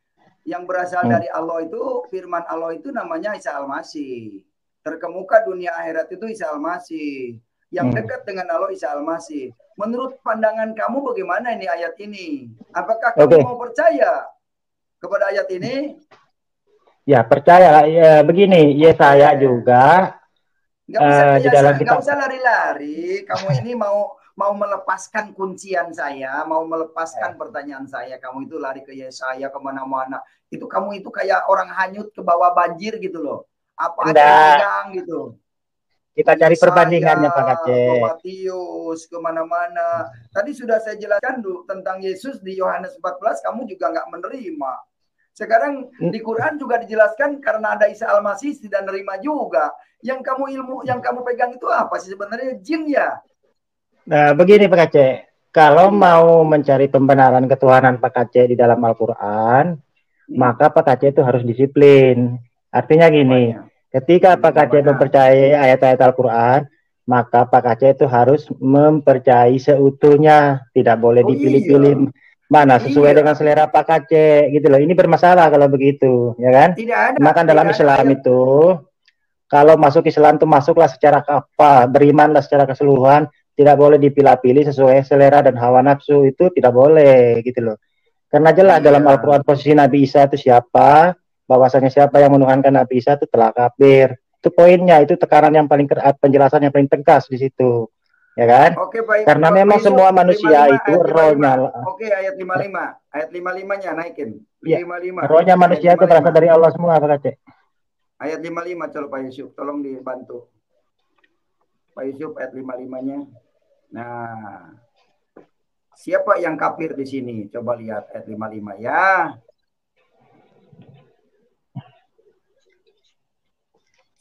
Yang berasal dari Allah itu, firman Allah itu namanya Isa Al-Masih. Terkemuka dunia akhirat itu Isa Al-Masih. Yang dekat dengan Allah Isa Al-Masih. Menurut pandangan kamu bagaimana ini ayat ini? Apakah kamu mau percaya kepada ayat ini? Ya, percaya. Ya, begini, ya saya juga Nggak usah lari-lari. Kamu ini mau melepaskan kuncian saya, mau melepaskan pertanyaan saya. Kamu itu lari ke Yesaya kemana-mana. Itu kamu itu kayak orang hanyut ke bawah banjir gitu loh. Apa aja yang gitu. Kita cari perbandingannya Pak Kacek. Matius kemana-mana. Tadi sudah saya jelaskan tentang Yesus di Yohanes 14. Kamu juga nggak menerima. Sekarang di Quran juga dijelaskan karena ada Isa Al-Masih tidak nerima juga. Yang kamu pegang itu apa sih sebenarnya? Jin ya? Nah, begini Pak Kacek. Kalau mau mencari pembenaran ketuhanan Pak Kacek di dalam Al-Quran, maka Pak Kacek itu harus disiplin. Artinya gini, ketika Pak Kacek mempercayai ayat-ayat Al-Quran, maka Pak Kacek itu harus mempercayai seutuhnya. Tidak boleh dipilih-pilih. Mana sesuai dengan selera Pak Kacek gitu loh. Ini bermasalah kalau begitu, ya kan? Maka dalam Islam itu kalau masuk Islam itu masuklah secara berimanlah secara keseluruhan, tidak boleh dipilah-pilih sesuai selera dan hawa nafsu, itu tidak boleh gitu loh. Karena jelas dalam Al-Quran posisi Nabi Isa itu siapa, bahwasanya siapa yang menuhankan Nabi Isa itu telah kafir. Itu poinnya, itu tekanan yang paling penjelasan yang paling tegas di situ. Ya kan? Oke, baik. Karena memang semua manusia itu rohnya. Oke, ayat 55. Ayat 55-nya naikin. 55. Rohnya manusia itu berasal dari Allah semua, Pak Kacek. Ayat 55, coba Pak Yusuf, tolong dibantu. Pak Yusuf, ayat 55-nya. Nah, siapa yang kafir di sini? Coba lihat ayat 55 ya.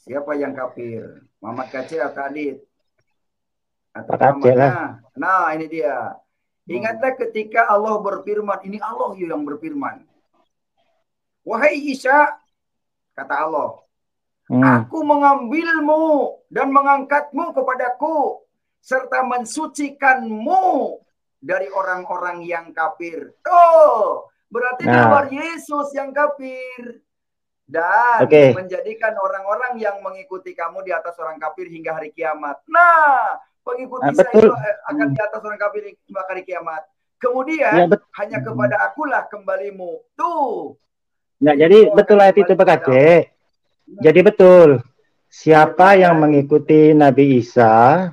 Siapa yang kafir? Muhammad Kacir atau Adit? Atau Muhammad? Nah, ini dia. Ingatlah ketika Allah berfirman, ini Allah yang berfirman. Wahai Isa, kata Allah, aku mengambilmu dan mengangkatmu kepadaku, serta mensucikanmu dari orang-orang yang kafir. Oh, berarti di luar Yesus yang kafir. Dan menjadikan orang-orang yang mengikuti kamu di atas orang kafir hingga hari kiamat. Nah, pengikut Isa itu akan di atas orang kafir hingga hari kiamat. Kemudian hanya kepada akulah kembalimu. Tuh. Nah, jadi betul ayat itu Pak Kacek. Jadi betul. Siapa yang mengikuti Nabi Isa,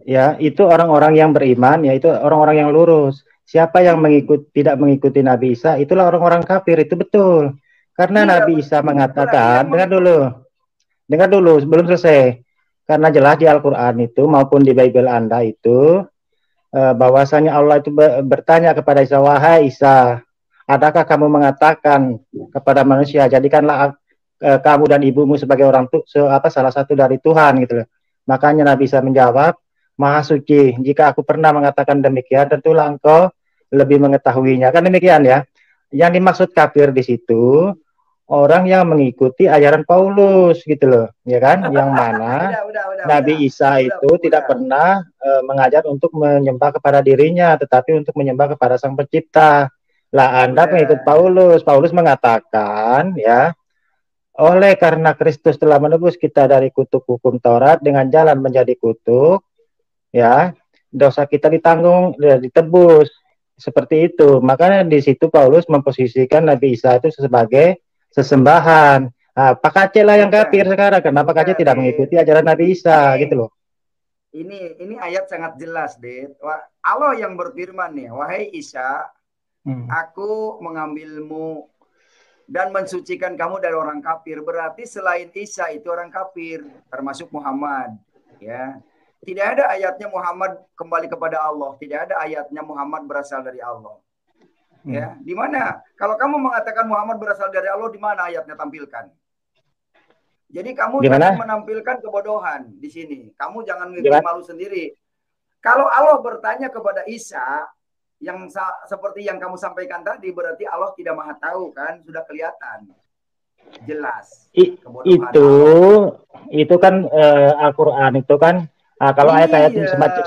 ya itu orang-orang yang beriman, yaitu orang-orang yang lurus. Siapa yang tidak mengikuti Nabi Isa, itulah orang-orang kafir. Itu betul. Karena Nabi Isa mengatakan, dengar dulu, sebelum selesai. Karena jelas di Al-Quran itu maupun di Bible Anda itu bahwasanya Allah itu bertanya kepada Isa, wahai Isa, adakah kamu mengatakan kepada manusia, jadikanlah kamu dan ibumu sebagai salah satu dari Tuhan gitu loh. Makanya Nabi Isa menjawab, Maha Suci, jika aku pernah mengatakan demikian, tentulah engkau lebih mengetahuinya. Kan demikian ya. Yang dimaksud kafir di situ orang yang mengikuti ajaran Paulus gitu loh, ya kan? Yang mana Nabi Isa itu tidak pernah mengajar untuk menyembah kepada dirinya, tetapi untuk menyembah kepada Sang Pencipta. Lah Anda pengikut Paulus. Paulus mengatakan ya, oleh karena Kristus telah menebus kita dari kutuk hukum Taurat dengan jalan menjadi kutuk, ya, dosa kita ditanggung, ditebus. Seperti itu. Makanya di situ Paulus memposisikan Nabi Isa itu sebagai sesembahan. Nah, Pak Aceh lah yang kafir sekarang. Kenapa Pak Aceh tidak mengikuti ajaran Nabi Isa gitu loh? Ini ayat sangat jelas, Dit. Allah yang berfirman nih, wahai Isa, aku mengambilmu dan mensucikan kamu dari orang kafir. Berarti selain Isa itu orang kafir, termasuk Muhammad. Ya, tidak ada ayatnya Muhammad kembali kepada Allah. Tidak ada ayatnya Muhammad berasal dari Allah. Ya, di mana? Kalau kamu mengatakan Muhammad berasal dari Allah, di mana ayatnya tampilkan? Jadi kamu jangan menampilkan kebodohan di sini. Kamu jangan bikin malu sendiri. Kalau Allah bertanya kepada Isa, yang seperti yang kamu sampaikan tadi, berarti Allah tidak maha tahu kan? Sudah kelihatan. Jelas. Itu kan Al-Quran itu kan. Kalau ayat-ayat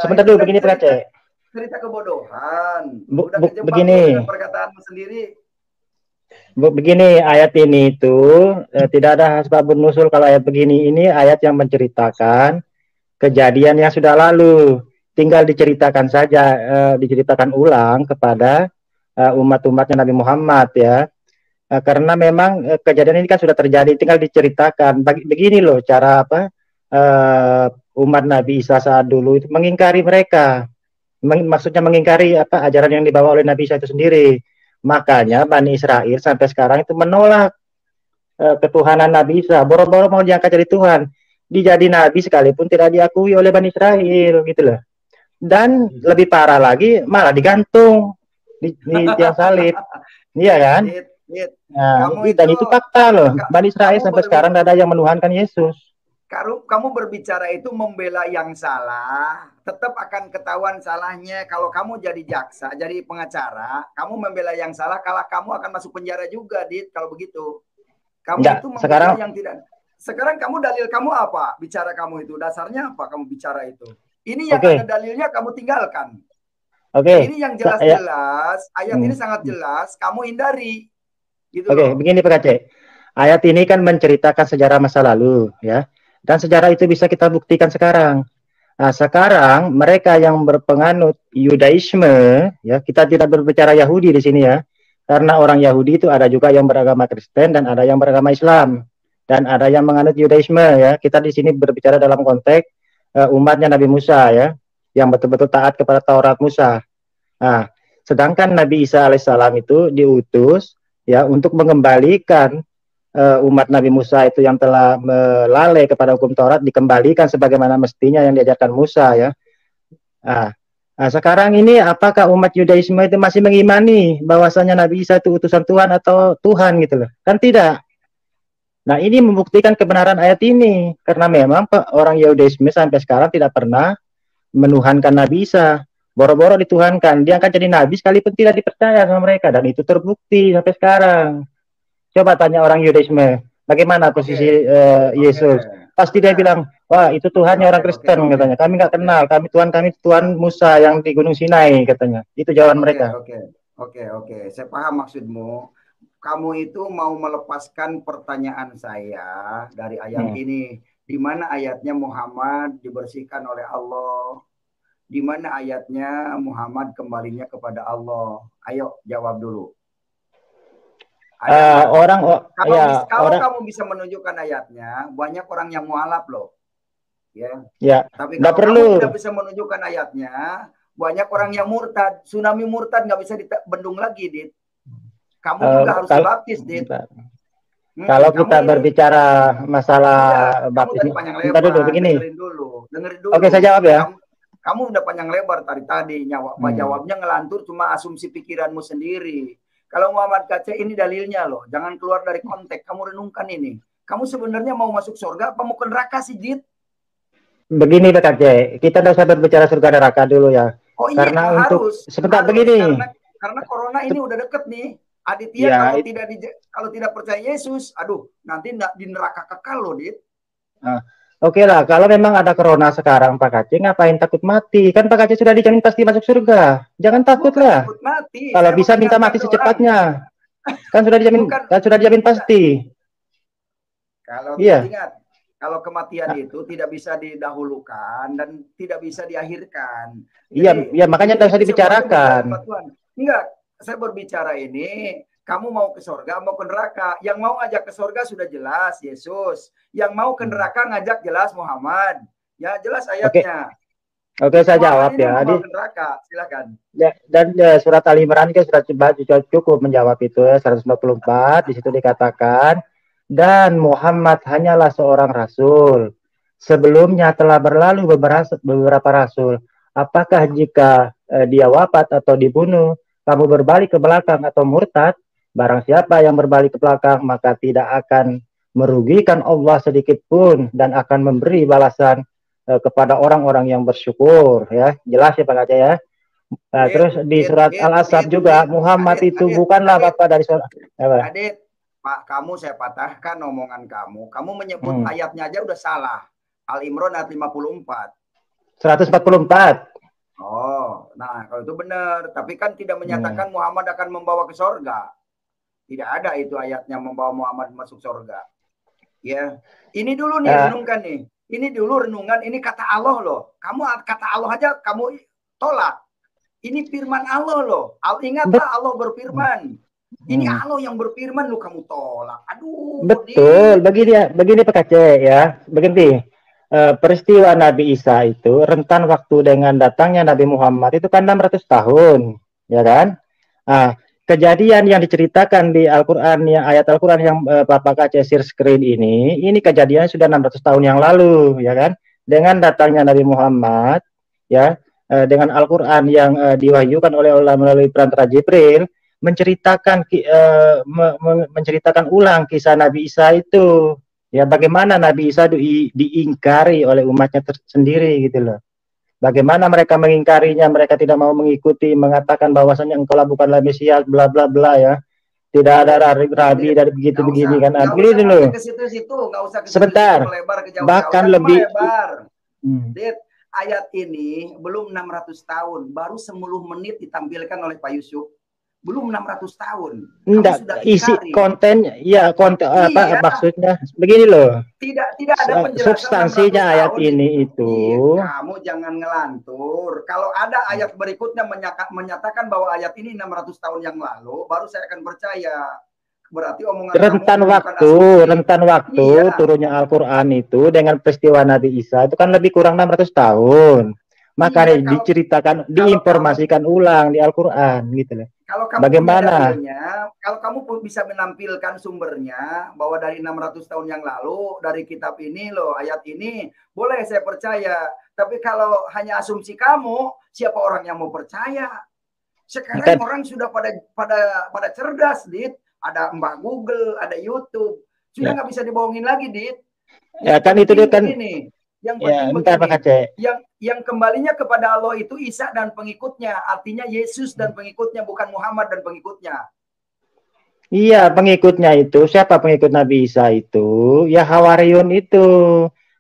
sebentar dulu begini Pak Aceh. Cerita kebodohan. Begini. Perkataanmu sendiri. Begini, ayat ini itu tidak ada asbabun nusul. Kalau ayat begini, ini ayat yang menceritakan kejadian yang sudah lalu. Tinggal diceritakan saja, diceritakan ulang kepada umat-umatnya Nabi Muhammad ya. Karena memang kejadian ini kan sudah terjadi, tinggal diceritakan. Begini loh cara umat Nabi Isa saat dulu itu mengingkari mereka. Maksudnya mengingkari ajaran yang dibawa oleh Nabi Isa itu sendiri. Makanya Bani Israel sampai sekarang itu menolak ketuhanan Nabi Isa. Boro-boro mau diangkat jadi Tuhan, dijadi Nabi sekalipun tidak diakui oleh Bani Israel gitu loh. Dan lebih parah lagi malah digantung di tiang salib. Iya kan? Nah, dan itu fakta loh. Bani Israel sampai sekarang tidak ada yang menuhankan Yesus. Kamu berbicara itu membela yang salah, tetap akan ketahuan salahnya. Kalau kamu jadi jaksa, jadi pengacara, kamu membela yang salah, kalau kamu akan masuk penjara juga, Dit. Kalau begitu, kamu itu membela yang tidak. Sekarang kamu dalil kamu apa? Bicara kamu itu dasarnya apa? Kamu bicara itu. Ini yang ada dalilnya kamu tinggalkan. Ini yang jelas-jelas. Ayat ini sangat jelas. Kamu hindari. Gitu begini Pak Aceh. Ayat ini kan menceritakan sejarah masa lalu, ya. Dan sejarah itu bisa kita buktikan sekarang. Nah, sekarang mereka yang berpenganut Yudaisme, ya, kita tidak berbicara Yahudi di sini ya, karena orang Yahudi itu ada juga yang beragama Kristen dan ada yang beragama Islam dan ada yang menganut Yudaisme ya. Kita di sini berbicara dalam konteks umatnya Nabi Musa ya, yang betul-betul taat kepada Taurat Musa. Nah, sedangkan Nabi Isa alaihissalam itu diutus ya untuk mengembalikan umat Nabi Musa itu yang telah melalai kepada hukum Taurat dikembalikan sebagaimana mestinya yang diajarkan Musa ya. Nah, sekarang ini apakah umat Yudaisme itu masih mengimani bahwasanya Nabi Isa itu utusan Tuhan atau Tuhan gitu loh? Kan tidak. Nah, ini membuktikan kebenaran ayat ini karena memang orang Yudaisme sampai sekarang tidak pernah menuhankan Nabi Isa. Boro-boro dituhankan, dia akan jadi nabi sekalipun tidak dipercaya sama mereka dan itu terbukti sampai sekarang. Coba tanya orang Yudaisme, bagaimana posisi Yesus? Pasti dia bilang, wah itu Tuhannya orang Kristen katanya. Kami nggak kenal, kami Tuhan Musa yang di Gunung Sinai katanya. Itu jawaban mereka. Oke. Saya paham maksudmu. Kamu itu mau melepaskan pertanyaan saya dari ayat ini. Di mana ayatnya Muhammad dibersihkan oleh Allah? Di mana ayatnya Muhammad kembalinya kepada Allah? Ayo jawab dulu. Kalau kamu bisa menunjukkan ayatnya, banyak orang yang mualaf loh. Ya. Tapi kalau kamu tidak bisa menunjukkan ayatnya, banyak orang yang murtad. Tsunami murtad nggak bisa dibendung lagi, Dit. Kamu juga harus dibaptis, Dit. Kalau kita berbicara masalah baptis, dengerin dulu. Oke, saya jawab ya. Kamu udah panjang lebar tadi jawabnya ngelantur cuma asumsi pikiranmu sendiri. Kalau Muhammad Kaceh ini dalilnya loh, jangan keluar dari konteks. Kamu renungkan ini. Kamu sebenarnya mau masuk surga apa mau ke neraka sih, Dit? Begini Pak Kaceh, kita tidak usah berbicara surga neraka dulu ya. Oh iya, karena harus. Sebentar begini. Karena corona ini udah deket nih. Aditya kalau tidak percaya Yesus, aduh, nanti di neraka kekal loh, Dit. Oke lah, kalau memang ada corona sekarang Pak Kaceh, ngapain takut mati? Kan Pak Kaceh sudah dijamin pasti masuk surga. Jangan takut lah. Takut mati. Kalau bisa minta mati secepatnya. Kan sudah dijamin, pasti. Kalau ingat, Kalau kematian itu tidak bisa didahulukan dan tidak bisa diakhirkan. Iya, ya makanya tidak usah dibicarakan. Enggak, saya berbicara ini, kamu mau ke surga, mau ke neraka. Yang mau ngajak ke surga sudah jelas, Yesus. Yang mau ke neraka ngajak jelas Muhammad. Ya, jelas ayatnya. Oke, saya jawab ya. Neraka, silakan. Ya, dan surat Ali Imran kan sudah cukup menjawab itu, 144. Di situ dikatakan, dan Muhammad hanyalah seorang rasul. Sebelumnya telah berlalu beberapa rasul. Apakah jika dia wafat atau dibunuh, kamu berbalik ke belakang atau murtad? Barang siapa yang berbalik ke belakang, maka tidak akan merugikan Allah sedikit pun dan akan memberi balasan kepada orang-orang yang bersyukur. Ya, jelas ya Pak Aceh ya. Nah, terus di surat Al-Asab juga, Muhammad itu bukanlah bapak dari surat. Adit, Pak, kamu saya patahkan omongan kamu. Kamu menyebut ayatnya aja udah salah. Al-Imran ayat 54. 144. Oh, nah kalau itu benar. Tapi kan tidak menyatakan Muhammad akan membawa ke surga. Tidak ada itu ayatnya membawa Muhammad masuk surga. Ya, ini dulu nih renungkan nih. Ini dulu renungan. Ini kata Allah loh. Kamu kata Allah aja kamu tolak. Ini firman Allah loh. Ingatlah Allah berfirman. Ini Allah yang berfirman lu kamu tolak. Aduh. Betul. Begini Pak Aceh ya. Begini. Peristiwa Nabi Isa itu rentan waktu dengan datangnya Nabi Muhammad itu kan 600 tahun, ya kan? Kejadian yang diceritakan di Al-Quran, ayat Al-Quran yang Bapak Aceh share screen ini kejadian sudah 600 tahun yang lalu, ya kan? Dengan datangnya Nabi Muhammad, ya, dengan Al-Quran yang diwahyukan oleh Allah melalui perantara Jibril, menceritakan ulang kisah Nabi Isa itu. Ya, bagaimana Nabi Isa diingkari oleh umatnya sendiri gitu loh. Bagaimana mereka mengingkarinya, mereka tidak mau mengikuti, mengatakan bahwasanya engkaulah bukanlah Mesias, bla bla bla ya. Tidak ada rabi dari begitu begini kan. Begini dulu. Sebentar. Bahkan lebih. Ayat ini belum 600 tahun, baru 10 menit ditampilkan oleh Pak Yusuf. Belum 600 tahun. Enggak, isi konten ya, konten apa maksudnya? Begini loh. Tidak ada penjelasan substansinya ayat ini itu. Iya, kamu jangan ngelantur. Kalau ada ayat berikutnya menyatakan bahwa ayat ini 600 tahun yang lalu, baru saya akan percaya. Berarti omongan rentan waktu iya. Turunnya Al-Qur'an itu dengan peristiwa Nabi Isa itu kan lebih kurang 600 tahun. Makanya diceritakan, diinformasikan ulang di Al-Qur'an gitu loh. Kalau kamu bagaimana? Kalau kamu bisa menampilkan sumbernya bahwa dari 600 tahun yang lalu dari kitab ini loh, ayat ini, boleh saya percaya. Tapi kalau hanya asumsi kamu, siapa orang yang mau percaya? Sekarang orang sudah pada cerdas, Dit. Ada Mbak Google, ada YouTube. Sudah nggak bisa dibohongin lagi, Dit. Ya kan itu dia kan ini. Yang penting begini, yang kembalinya kepada Allah itu Isa dan pengikutnya, artinya Yesus dan pengikutnya, bukan Muhammad dan pengikutnya. Iya, pengikutnya itu siapa pengikut Nabi Isa itu? Ya Hawariyun itu,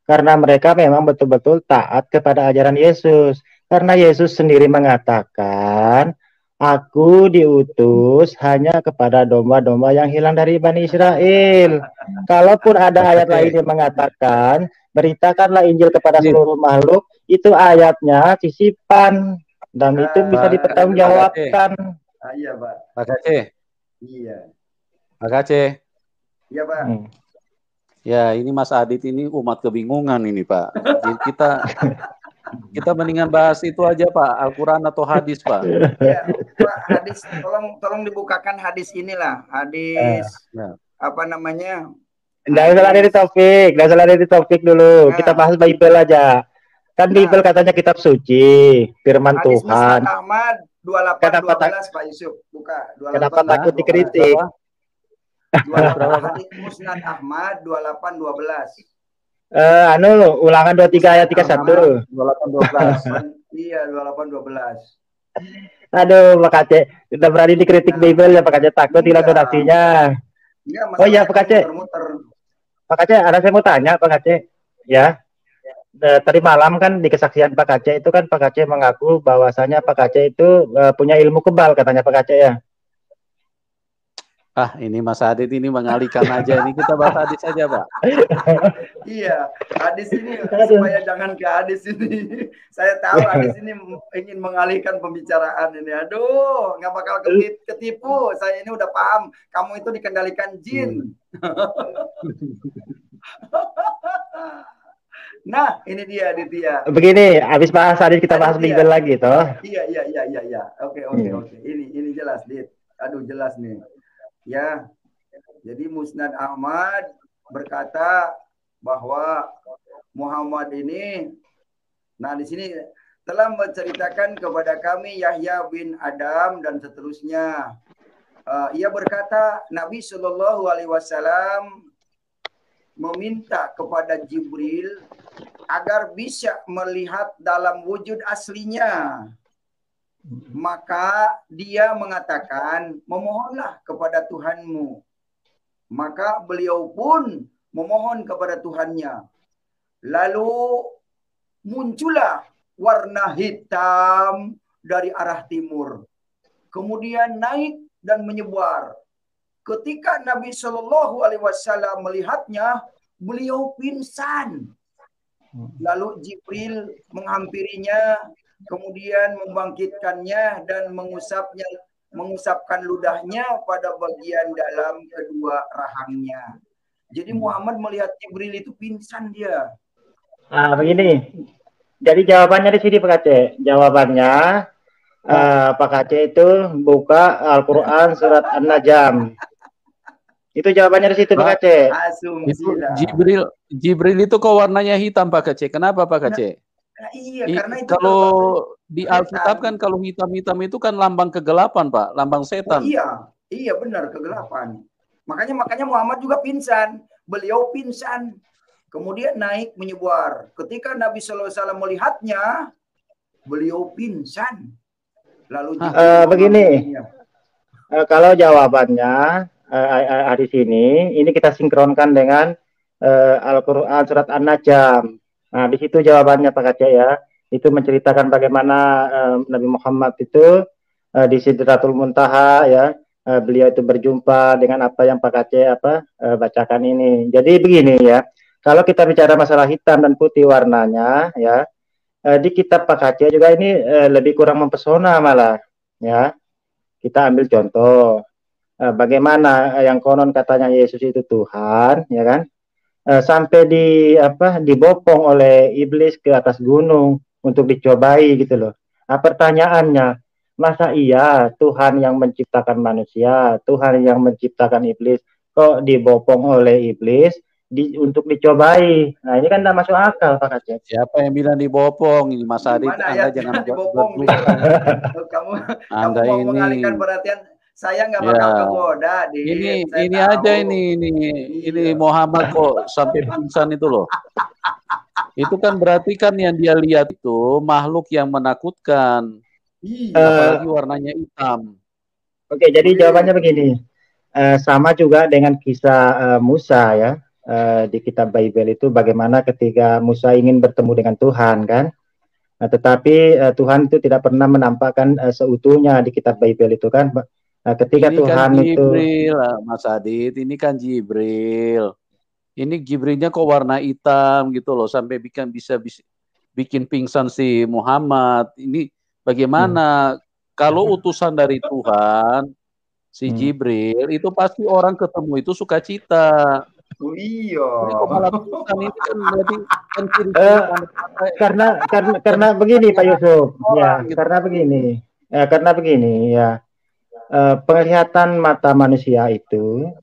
karena mereka memang betul-betul taat kepada ajaran Yesus. Karena Yesus sendiri mengatakan, aku diutus hanya kepada domba-domba yang hilang dari Bani Israel. Kalaupun ada ayat lain yang mengatakan, beritakanlah Injil kepada seluruh makhluk, itu ayatnya sisipan dan itu bisa dipertanggungjawabkan. Iya, Pak. Pak Aceh. Iya. Pak Aceh. Iya, Pak. Ya, ini Mas Adit ini umat kebingungan ini, Pak. Jadi kita mendingan bahas itu aja, Pak, Al-Quran atau hadis, Pak. Ya, Pak, hadis, tolong dibukakan hadis inilah, hadis apa namanya? Nggak usah dari topik dulu. Kita bahas Bible aja. Kan Bible katanya kitab suci, firman hadis Tuhan. Musnad Ahmad 2812 Pak Yusuf, buka. Kenapa takut dikritik? 28 hadis Musnad Ahmad 2812. Ulangan 23 ayat 31. 2812. Iya, 2812. Aduh, Pak Aceh, kita berani dikritik Bible ya, Pak Aceh, takut hilang donasinya. Oh iya, Pak Aceh. Pak Aceh, ada saya mau tanya, Pak Aceh. Ya. Tadi malam kan di kesaksian Pak Aceh itu kan Pak Aceh mengaku bahwasanya Pak Aceh itu punya ilmu kebal katanya Pak Aceh ya. Ini Mas Adit ini mengalihkan aja. Ini kita bahas hadis saja, Pak. Iya, hadis ini supaya jangan ke hadis ini. Saya tahu hadis ini ingin mengalihkan pembicaraan ini. Aduh, nggak bakal ketipu. Saya ini udah paham. Kamu itu dikendalikan jin. Nah, ini dia Aditya. Begini, habis bahas hadis kita bahas legal lagi, toh. Iya. Oke. Ini jelas, Dit. Aduh, jelas nih. Ya, jadi Musnad Ahmad berkata bahwa Muhammad ini, nah di sini telah menceritakan kepada kami Yahya bin Adam dan seterusnya. Ia berkata Nabi Shallallahu Alaihi Wasallam meminta kepada Jibril agar bisa melihat dalam wujud aslinya. Maka dia mengatakan, memohonlah kepada Tuhanmu. Maka beliau pun memohon kepada Tuhannya. Lalu muncullah warna hitam dari arah timur. Kemudian naik dan menyebar. Ketika Nabi Shallallahu Alaihi Wasallam melihatnya, beliau pingsan. Lalu Jibril menghampirinya, kemudian membangkitkannya dan mengusapkan ludahnya pada bagian dalam kedua rahangnya. Jadi Muhammad melihat Jibril itu pingsan dia. Begini. Jadi jawabannya di sini Pak Aceh. Jawabannya Pak Aceh itu buka Al-Quran surat An-Najm. Itu jawabannya di situ Pak Aceh. Itu Jibril itu kok warnanya hitam Pak Aceh. Kenapa Pak Aceh? Iya, karena itu kalau di Alkitab kan kalau hitam-hitam itu kan lambang kegelapan, Pak, lambang setan. Iya benar, kegelapan. Makanya Muhammad juga pingsan. Beliau pingsan. Kemudian naik menyebar. Ketika Nabi Sallallahu Alaihi Wasallam melihatnya, beliau pingsan. Lalu begini. Kalau jawabannya hari ini kita sinkronkan dengan Al-Quran surat An-Najm. Nah, di situ jawabannya Pak Aceh ya. Itu menceritakan bagaimana Nabi Muhammad itu di Sidratul Muntaha ya. Beliau itu berjumpa dengan apa yang Pak Aceh bacakan ini. Jadi begini ya. Kalau kita bicara masalah hitam dan putih warnanya ya, di kitab Pak Aceh juga ini lebih kurang mempesona malah ya. Kita ambil contoh bagaimana yang konon katanya Yesus itu Tuhan ya kan. Sampai dibopong oleh iblis ke atas gunung untuk dicobai gitu loh. Pertanyaannya, masa iya Tuhan yang menciptakan manusia, Tuhan yang menciptakan iblis kok dibopong oleh iblis untuk dicobai? Nah ini kan tidak masuk akal Pak Aceh. Siapa yang bilang dibopong? Ini Mas Adit, Anda jangan dibopong. Kamu mau mengalihkan perhatian. Saya nggak bakal kegoda. Ini aja ini Muhammad kok sampai pingsan itu loh. Itu kan berarti kan yang dia lihat itu makhluk yang menakutkan. Apalagi warnanya hitam. Oke, jadi jawabannya begini. Sama juga dengan kisah Musa ya. Di kitab Bible itu bagaimana ketika Musa ingin bertemu dengan Tuhan kan. Tetapi Tuhan itu tidak pernah menampakkan seutuhnya di kitab Bible itu kan. Ketika ini Tuhan kan Jibril, Mas Adit, ini kan Jibril. Ini Jibrilnya kok warna hitam gitu loh, sampai bisa bikin pingsan si Muhammad. Ini bagaimana? Kalau utusan dari Tuhan, si Jibril, itu pasti orang ketemu itu sukacita. Oh iya. Ini kan karena begini Pak Yusuf. Ya, gitu. Karena begini ya. Penglihatan mata manusia itu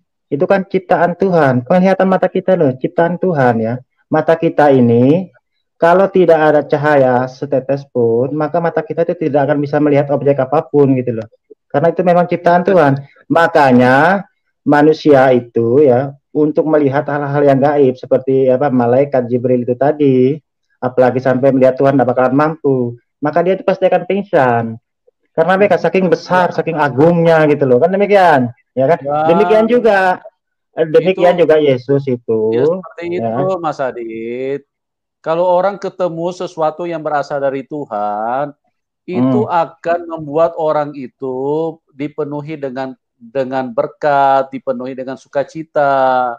kan ciptaan Tuhan. Penglihatan mata kita loh, ciptaan Tuhan ya. Mata kita ini kalau tidak ada cahaya setetes pun, maka mata kita itu tidak akan bisa melihat objek apapun gitu loh. Karena itu memang ciptaan Tuhan. Makanya manusia itu ya untuk melihat hal-hal yang gaib seperti malaikat Jibril itu tadi, apalagi sampai melihat Tuhan tidak bakalan mampu, maka dia itu pasti akan pingsan. Karena mereka saking besar, saking agungnya gitu loh, kan demikian, ya kan? Demikian juga Yesus itu. Ya, seperti itu, Mas Adit. Kalau orang ketemu sesuatu yang berasal dari Tuhan, itu akan membuat orang itu dipenuhi dengan dengan berkat, dipenuhi dengan sukacita,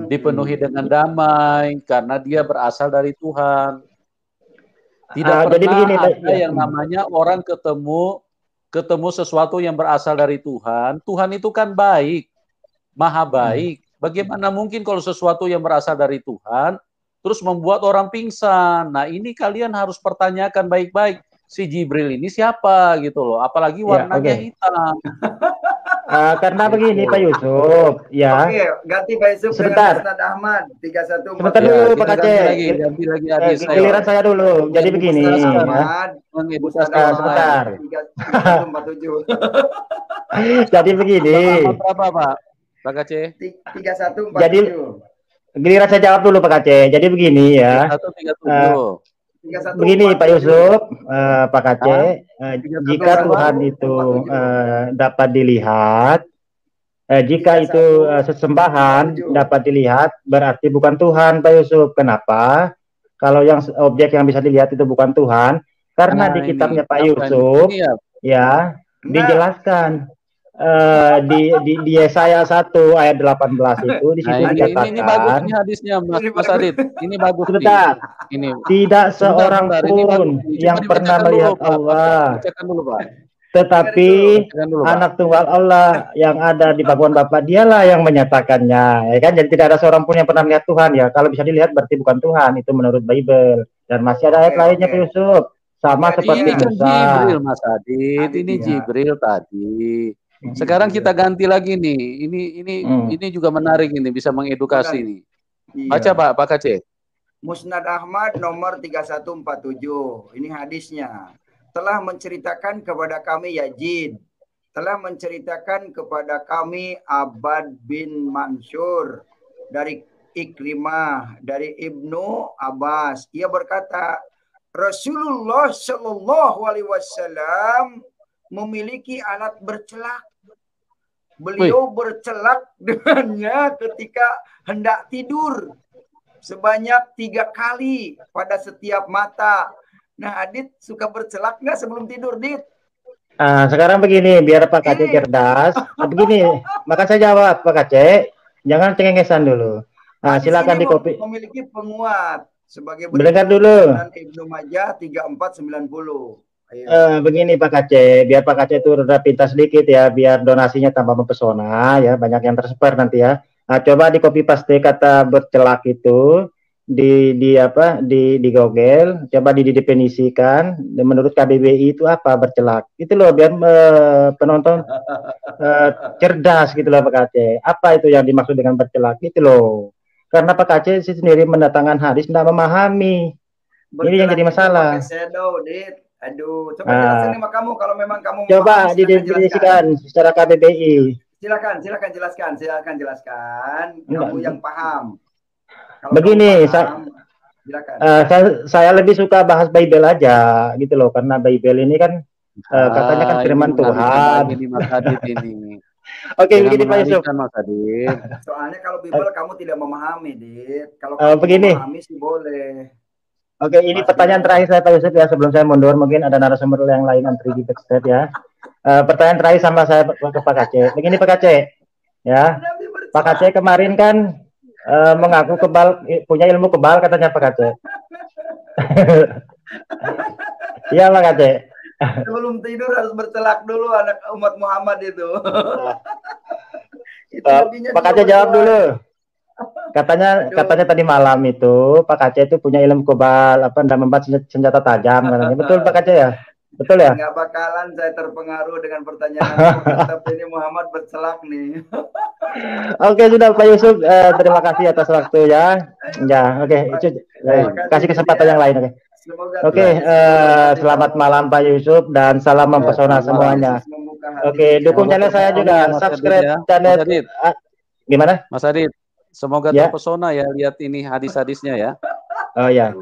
dipenuhi dengan damai, karena dia berasal dari Tuhan. Tidak pernah jadi begini, ada yang namanya orang ketemu sesuatu yang berasal dari Tuhan. Tuhan itu kan baik, maha baik. Bagaimana mungkin kalau sesuatu yang berasal dari Tuhan terus membuat orang pingsan? Nah, ini kalian harus pertanyakan baik-baik. Si Jibril ini siapa gitu loh, apalagi warnanya hitam. Karena begini Pak Yusuf, ya. Oke, ganti Pak Yusuf sebentar. dengan Ustaz Ahmad 31. Sebentar dulu Pak Aceh. Ganti lagi hadis giliran saya dulu. Jadi begini, sebentar. 3147. Jadi begini. Berapa Pak Aceh? 3147. Jadi giliran saya jawab dulu Pak Aceh. Jadi begini ya. 3137. Begini Pak Yusuf, Pak Aceh, jika Tuhan itu dapat dilihat, jika itu sesembahan dapat dilihat, berarti bukan Tuhan Pak Yusuf. Kenapa? Kalau yang objek yang bisa dilihat itu bukan Tuhan, karena di kitabnya Pak Yusuf, ya dijelaskan. Di Yesaya 1 ayat 18 itu di situ dikatakan, ini bagus nih hadisnya Mas Adit. Ini bagus. Sebentar. Ini tidak seorang pun yang pernah melihat Allah. Tetapi anak tunggal Allah yang ada di bangkuan Bapa, dialah yang menyatakannya, ya kan? Jadi tidak ada seorang pun yang pernah melihat Tuhan, ya. Kalau bisa dilihat berarti bukan Tuhan, itu menurut Bible. Dan masih ada ayat lainnya Pak Yusuf, sama seperti Musa. Jibril Mas Adit, ini Jibril tadi. Sekarang kita ganti lagi nih. Ini juga menarik, ini bisa mengedukasi nih. Baca Pak Aceh. Musnad Ahmad nomor 3147. Ini hadisnya. Telah menceritakan kepada kami Yazid, telah menceritakan kepada kami Abbad bin Mansur dari Ikrimah, dari Ibnu Abbas. Ia berkata, Rasulullah Shallallahu Alaihi Wasallam memiliki alat bercelak. Beliau bercelak dengannya ketika hendak tidur sebanyak 3 kali pada setiap mata. Nah, Adit suka bercelak nggak sebelum tidur, Dit? Sekarang begini, biar Pak Aceh cerdas. Begini, maka saya jawab Pak Aceh, jangan cengengesan dulu. Silakan di copy. Memiliki penguat sebagai berdengar dulu. Ibnu Majah 3490. Begini Pak Aceh, biar Pak Aceh itu rada pintar sedikit ya, biar donasinya tambah mempesona ya, banyak yang tersebar nanti ya. Coba di copy paste kata bercelak itu di Google, coba didefinisikan menurut KBBI itu apa bercelak. Itu loh biar penonton cerdas gitu loh Pak Aceh. Apa itu yang dimaksud dengan bercelak itu loh. Karena Pak Aceh sendiri mendatangkan hadis tidak memahami. Ini yang jadi masalah. Aduh, coba jelasin sama kamu kalau memang kamu coba didefinisikan secara KBBI. Silakan jelaskan. Kamu yang paham. Kalau begini, paham, saya lebih suka bahas Bible aja gitu loh, karena Bible ini kan katanya kan firman Tuhan. Ini Mas Adit ini. Oke, begini Pak Yusuf. Soalnya kalau Bible kamu tidak memahami, Dit. Kalau begini. Memahami sih boleh. Oke, ini pertanyaan terakhir saya Pak Yusuf ya, sebelum saya mundur, mungkin ada narasumber yang lain antri di backstage ya. Pertanyaan terakhir sama saya ke Pak Aceh. Begini Pak Aceh, ya. Pak Aceh kemarin kan mengaku punya ilmu kebal katanya Pak Aceh. Iya Pak Aceh. Sebelum tidur harus bercelak dulu anak umat Muhammad itu. Pak Aceh jawab dulu. Katanya tadi malam itu Pak Aceh itu punya ilmu kebal, dan membuat senjata tajam katanya. Betul Pak Aceh ya? Betul ya? Nggak bakalan saya terpengaruh dengan pertanyaan tapi ini Muhammad bercelak nih. Oke, sudah Pak Yusuf, terima kasih atas waktu ya. Ya, oke. Kasih kesempatan yang lain. Oke, selamat malam Pak Yusuf dan salam mempesona semuanya. Oke, dukung channel saya juga, subscribe channel. Gimana? Mas Adit, semoga terpesona ya lihat ini hadis-hadisnya ya. Oh ya,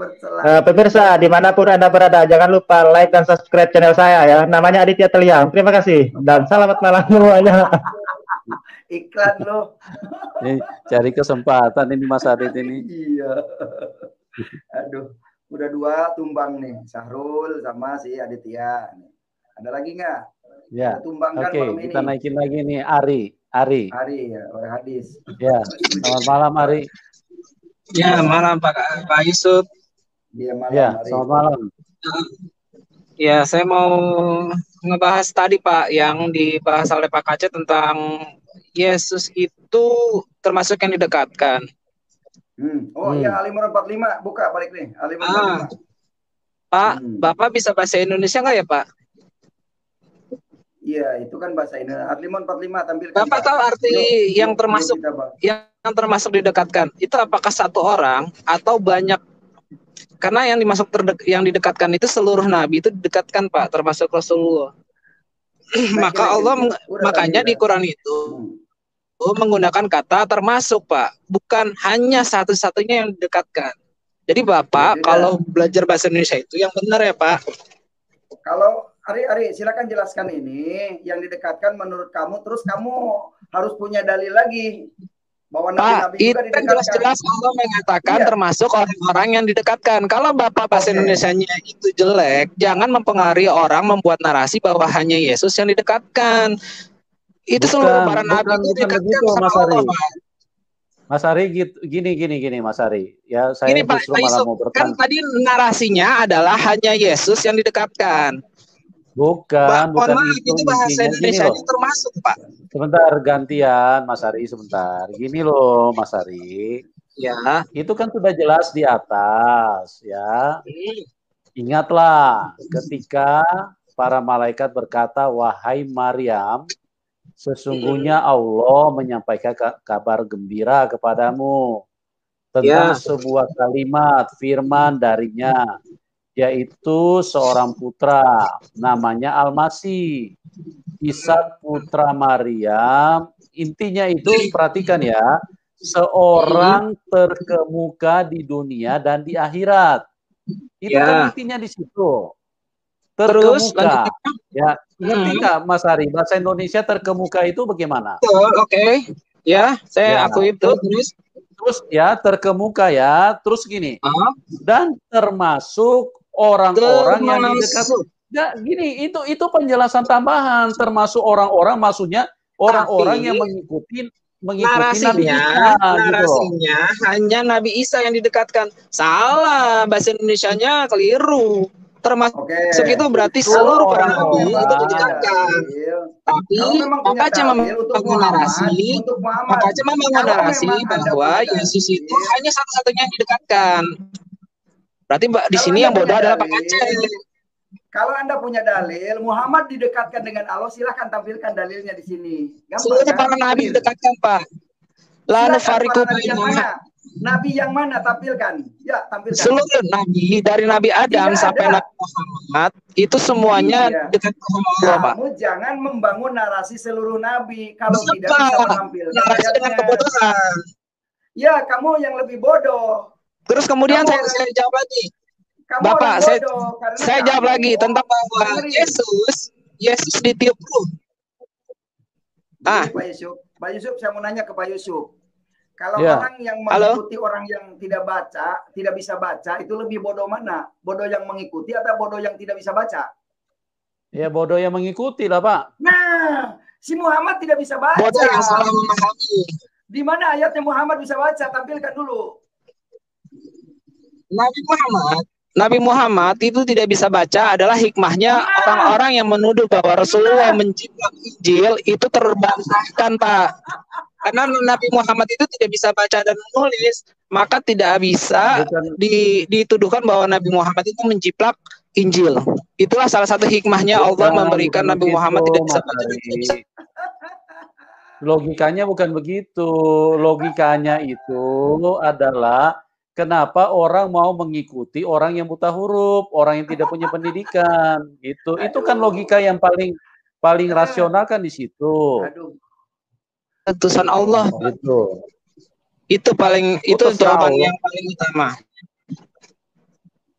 pemirsa dimanapun Anda berada, jangan lupa like dan subscribe channel saya ya. Namanya Aditya Teliang. Terima kasih dan selamat malam semuanya. Iklan loh. Cari kesempatan ini Mas Adit ini. Iya. Aduh, udah 2 tumbang nih, Sahrul sama si Aditya. Ada lagi nggak? Ya. Tumbangkan Oke, malam ini. kita naikin lagi nih Ari Ya, oleh hadis. Ya, selamat malam Ari. Ya, malam Pak Yusuf. Ya, malam Ya, Ari. selamat malam. Ya, saya mau ngebahas tadi Pak yang dibahas oleh Pak Kace tentang Yesus itu termasuk yang didekatkan. Ya, Al-Imran 45, buka balik nih, Al-Imran 45. Pak, Bapak bisa bahasa Indonesia nggak ya Pak? Iya, itu kan bahasa Indonesia. Al-Imran 45 tampilkan. Bapak tahu arti yang termasuk didekatkan itu apakah satu orang atau banyak? Karena yang didekatkan itu seluruh nabi itu didekatkan Pak, termasuk Rasulullah. Maka Allah makanya di Quran itu menggunakan kata termasuk Pak, bukan hanya satu-satunya yang didekatkan. Jadi Bapak kalau belajar bahasa Indonesia itu yang benar ya Pak. Kalau Ari, silakan jelaskan ini yang didekatkan menurut kamu, terus kamu harus punya dalil lagi bahwa nabi-nabi juga didekatkan. Itu jelas-jelas Allah mengatakan termasuk orang-orang yang didekatkan. Kalau Bapak bahasa Indonesianya itu jelek, jangan mempengaruhi orang membuat narasi bahwa hanya Yesus yang didekatkan. Itu seluruh para nabi itu didekatkan sama Allah, Pak. Mas Ari gini Mas Ari. Ya, saya gini, justru Pak, malah mau bertanya. Kan tadi narasinya adalah hanya Yesus yang didekatkan. Bukan itu bahasa Indonesia itu termasuk Pak. Sebentar gantian Mas Ari sebentar. Gini loh Mas Ari. Ya. Itu kan sudah jelas di atas ya. Ingatlah ketika para malaikat berkata, wahai Maryam, sesungguhnya Allah menyampaikan kabar gembira kepadamu tentang sebuah kalimat firman darinya, yaitu seorang putra namanya Al-Masih, Isa putra Maryam. Intinya itu perhatikan ya, seorang terkemuka di dunia dan di akhirat. Itu kan intinya di situ. Terkemuka. Ya, ngerti nggak Mas Ari? Bahasa Indonesia terkemuka itu bagaimana? Oke. Ya, saya akui itu. Terus ya terkemuka ya. Terus gini. Dan termasuk orang-orang yang didekati. Ya, gini, itu penjelasan tambahan, termasuk orang-orang, maksudnya orang-orang yang mengikuti Nabi Isa. Narasinya hanya Nabi Isa yang didekatkan. Salah, bahasa Indonesianya keliru. Termasuk itu berarti seluruh para nabi itu didekatkan. Tapi Bapak cuma membangun narasi, bahwa Yesus itu hanya satu-satunya yang didekatkan. Berarti di sini yang bodoh adalah Pak Aceh. Kalau Anda punya dalil, Muhammad didekatkan dengan Allah, silahkan tampilkan dalilnya di sini. Seluruh para nabi didekatkan, Pak. Lalu fariqu bainahum. Nabi yang mana tampilkan? Ya, tampilkan. Seluruh nabi dari Nabi Adam sampai Nabi Muhammad itu semuanya dekat sama Allah, Pak. Kamu jangan membangun narasi seluruh nabi kalau tidak bisa menampilkan narasi dengan kebodohan. Ya, kamu yang lebih bodoh. Terus kemudian saya jawab lagi. Bapak, saya jawab lagi tentang bahwa Yesus ditiup ruh. Pak Yusuf, saya mau nanya ke Pak Yusuf. Kalau orang yang mengikuti orang yang tidak bisa baca, itu lebih bodoh mana? Bodoh yang mengikuti atau bodoh yang tidak bisa baca? Ya, bodoh yang mengikuti lah, Pak. Nah, si Muhammad tidak bisa baca. Bodoh yang salah memahami. Di mana ayatnya Muhammad bisa baca? Tampilkan dulu. Nabi Muhammad itu tidak bisa baca adalah hikmahnya orang-orang yang menuduh bahwa Rasulullah menciptakan Injil itu terbantahkan, Pak. Karena Nabi Muhammad itu tidak bisa baca dan menulis, maka tidak bisa dituduhkan bahwa Nabi Muhammad itu menjiplak Injil. Itulah salah satu hikmahnya Allah memberikan Nabi Muhammad tidak bisa baca dan menulis. Logikanya bukan begitu. Logikanya itu adalah kenapa orang mau mengikuti orang yang buta huruf, orang yang tidak punya pendidikan. Itu kan logika yang paling rasional kan di situ. Keputusan Allah. Itu jawaban yang paling utama.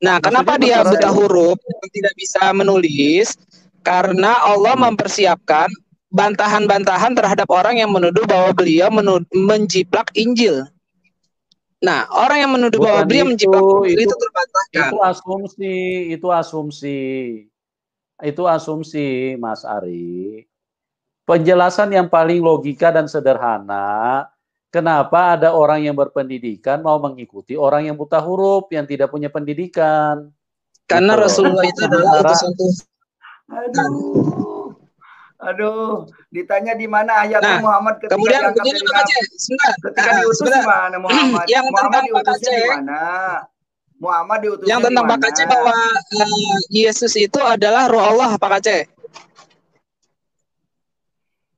Nah, kenapa dia buta huruf dan tidak bisa menulis? Karena Allah mempersiapkan bantahan-bantahan terhadap orang yang menuduh bahwa beliau menjiplak Injil. Nah, orang yang menuduh bahwa beliau menjiplak Injil itu terbantahkan. Itu asumsi. Itu asumsi, Mas Ari. Penjelasan yang paling logika dan sederhana, kenapa ada orang yang berpendidikan mau mengikuti orang yang buta huruf, yang tidak punya pendidikan? Karena gitu. Rasulullah itu adalah utusan Tuhan. Aduh, ditanya di mana ayatnya Muhammad ketika kemudian diangkat begini dari Pak Aceh, ketika diutus di mana Muhammad? Yang Muhammad tentang Pak diutusnya di Aceh, mana? Muhammad diutusnya yang tentang Pak Aceh bahwa Yesus itu adalah Roh Allah, Pak Aceh.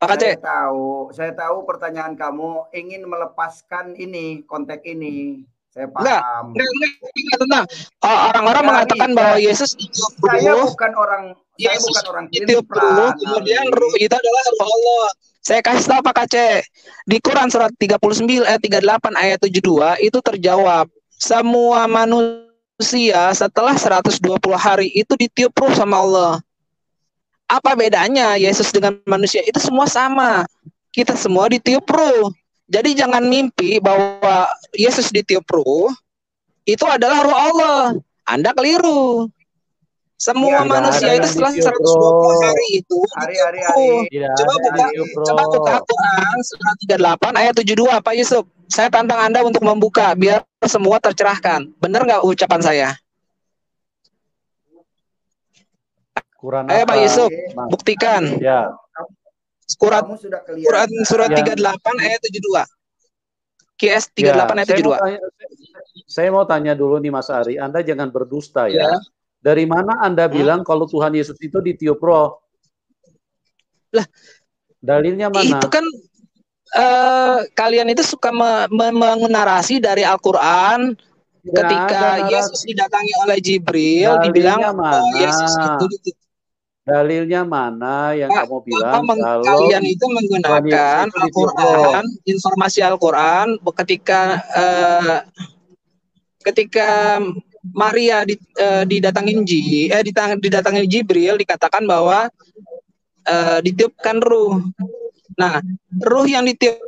Pak Aceh. Saya tahu pertanyaan kamu ingin melepaskan ini, konteks ini. Saya paham. Enggak tentang orang-orang mengatakan bahwa Yesus itu saya bukan orang Yesus kemudian Ruh itu adalah Roh Allah. Saya kasih tahu Pak Aceh, di Quran surat 38 ayat 72 itu terjawab, semua manusia setelah 120 hari itu ditiup ruh sama Allah. Apa bedanya Yesus dengan manusia? Itu semua sama. Kita semua ditiup ruh. Jadi jangan mimpi bahwa Yesus ditiup ruh itu adalah Roh Allah. Anda keliru. Semua manusia itu setelah 120 hari itu coba buka Quran surat 38 ayat 72 Pak Yusuf. Saya tantang Anda untuk membuka biar semua tercerahkan. Benar nggak ucapan saya? Quran Ayo Pak Yusuf, buktikan. Ya. Quran surat 38 ayat 72. QS 38 ayat 72. Saya mau tanya dulu nih Mas Ari, Anda jangan berdusta ya. Dari mana Anda bilang kalau Tuhan Yesus itu ditiup roh? Lah, dalilnya mana? Itu kan kalian itu suka menarasi dari Al-Qur'an ketika Yesus didatangi oleh Jibril, dibilang Yesus itu ditiup. Dalilnya mana yang kamu bilang kalau kalian itu menggunakan Al-Quran, informasi Al-Quran ketika Maria didatangi Jibril dikatakan bahwa ditiupkan ruh. Nah, ruh yang ditiup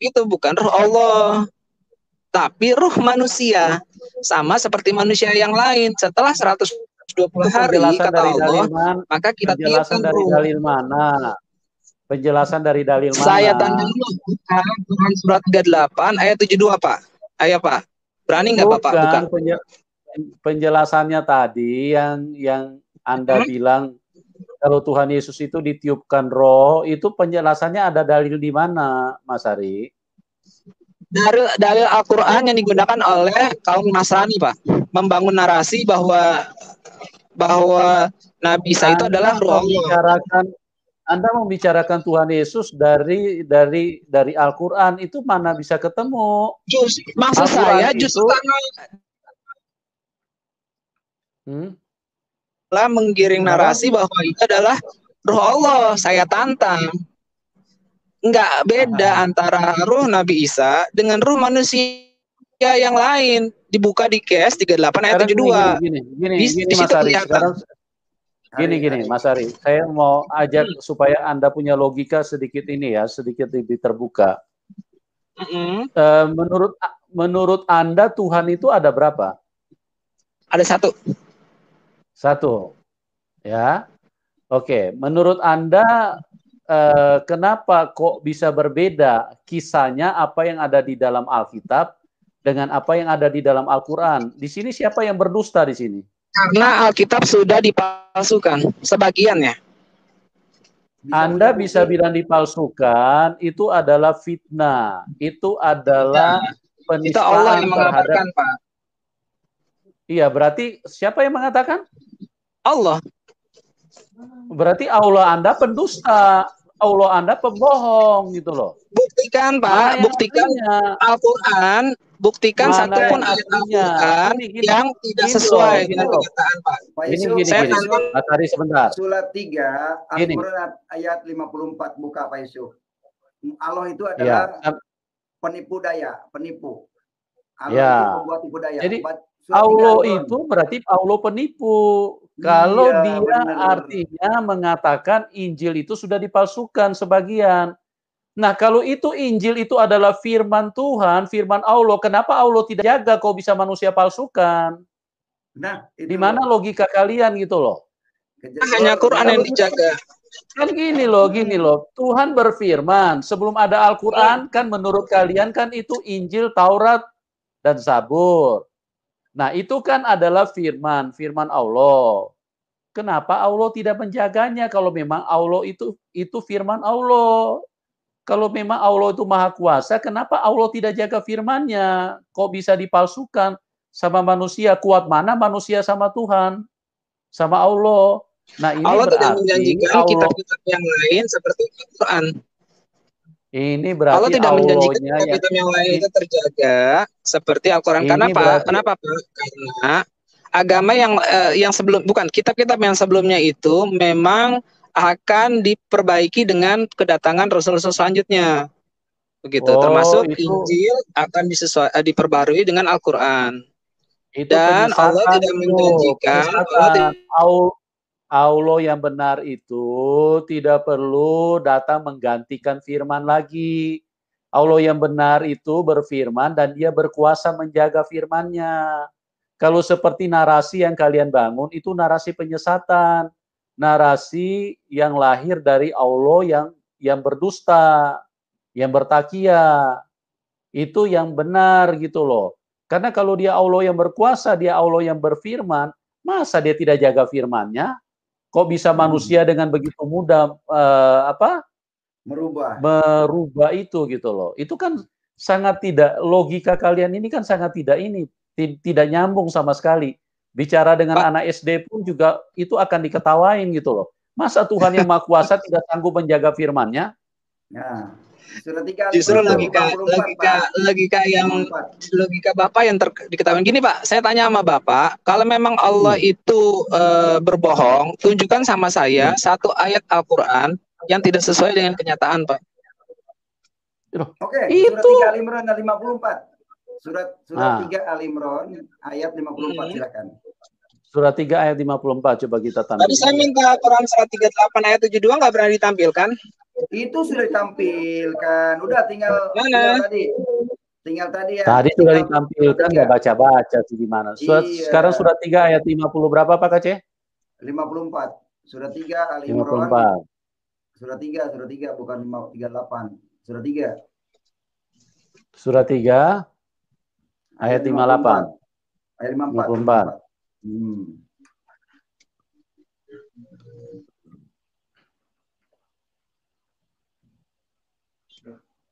itu bukan ruh Allah, tapi ruh manusia, sama seperti manusia yang lain. Setelah 120 hari kata Allah, maka kita tiupkan ruh. Dalil mana? Penjelasan dari dalil mana? Saya tanya dulu, Quran surat 38 ayat 72 Pak. Ayo Pak, berani nggak Bapak buka? Penjelasannya tadi yang Anda bilang kalau Tuhan Yesus itu ditiupkan roh, itu penjelasannya ada dalil di mana, Mas Ari? Dalil Al-Quran yang digunakan oleh kaum Nasrani, Pak, membangun narasi bahwa Nabi Isa itu adalah roh Allah. Anda membicarakan Tuhan Yesus dari Al-Quran, itu mana bisa ketemu? Maksud saya justru karena menggiring narasi bahwa itu adalah roh Allah. Saya tantang. Nggak beda antara ruh Nabi Isa dengan ruh manusia yang lain. Dibuka di QS 38 ayat 72. Gini Mas Ari, saya mau ajak supaya Anda punya logika sedikit ini ya, sedikit lebih terbuka. Menurut Anda Tuhan itu ada berapa? Ada satu. Ya. Oke, menurut Anda kenapa kok bisa berbeda kisahnya apa yang ada di dalam Alkitab dengan apa yang ada di dalam Al-Quran? Di sini siapa yang berdusta di sini? Karena Alkitab sudah dipalsukan sebagiannya. Anda bisa bilang dipalsukan, itu adalah fitnah, itu adalah penistaan. Itu Allah yang mengatakan, Pak. Iya, berarti siapa yang mengatakan? Allah. Berarti Allah Anda pendusta, Allah Anda pembohong gitu loh. Buktikan Pak, buktikan Al-Quran, buktikan satupun ayat Al-Quran yang tidak sesuai dengan kenyataan Pak. Gini. Mas Ari sebentar. Surat 3, Al-Quran ayat 54 buka Pak Yusuf. Allah itu adalah penipu daya, penipu. Allah itu pembuat tipu daya. Jadi Allah itu berarti Allah penipu. Kalau dia artinya mengatakan Injil itu sudah dipalsukan sebagian. Nah, kalau itu Injil itu adalah firman Tuhan, firman Allah, kenapa Allah tidak jaga kok bisa manusia palsukan? Nah, di mana logika kalian gitu loh? Hanya Quran yang dijaga. Kan gini loh, Tuhan berfirman, sebelum ada Al-Quran kan menurut kalian kan itu Injil, Taurat, dan Zabur. Nah itu kan adalah firman Allah. Kenapa Allah tidak menjaganya kalau memang Allah itu firman Allah? Kalau memang Allah itu maha kuasa, kenapa Allah tidak jaga firman-Nya? Kok bisa dipalsukan sama manusia? Kuat mana manusia sama Tuhan? Sama Allah? Nah, ini Allah berarti tidak menjanjikan kitab-kitab yang lain seperti Al-Quran. Ini berarti Allah tidak menjanjikan kitab-kitab yang lain itu terjaga seperti Al-Quran. Karena apa? Kenapa, Pak? Karena agama yang sebelum, bukan, kitab-kitab yang sebelumnya itu memang akan diperbaiki dengan kedatangan Rasul-Rasul selanjutnya. Begitu. Termasuk Injil akan diperbarui dengan Al-Quran. Dan Allah tidak menjanjikan Allah yang benar itu tidak perlu datang menggantikan firman lagi. Allah yang benar itu berfirman dan dia berkuasa menjaga firman-Nya. Kalau seperti narasi yang kalian bangun itu narasi penyesatan. Narasi yang lahir dari Allah yang berdusta, yang bertakia. Itu yang benar gitu loh. Karena kalau dia Allah yang berkuasa, dia Allah yang berfirman, masa dia tidak jaga firman-Nya? Kok bisa manusia dengan begitu mudah merubah itu gitu loh. Itu kan sangat tidak, logika kalian ini kan sangat tidak nyambung sama sekali. Bicara dengan anak SD pun juga itu akan diketawain gitu loh. Masa Tuhan yang Maha Kuasa tidak sanggup menjaga firman-Nya? Nah, surat 3 justru logika Bapak yang diketahui gini, Pak. Saya tanya sama Bapak, kalau memang Allah itu berbohong, tunjukkan sama saya satu ayat Al-Qur'an yang tidak sesuai dengan kenyataan, Pak. Oke, surat 3 Al-Imran 54. Surat 3 Al-Imran ayat 54, silakan. Surat 3 ayat 54, coba kita tampilkan. Tadi saya minta Quran surat 38 ayat 72 nggak pernah ditampilkan. Itu sudah ditampilkan. Udah tinggal tadi ya. Tadi sudah ditampilkan, nggak baca-baca sih gimana. Sekarang surat 3 ayat 50 berapa Pak Aceh? 54. Surat 3 Al-Imran. 54. Surat 3 bukan 38. Surat 3. Surat 3 ayat 58. Ayat 54.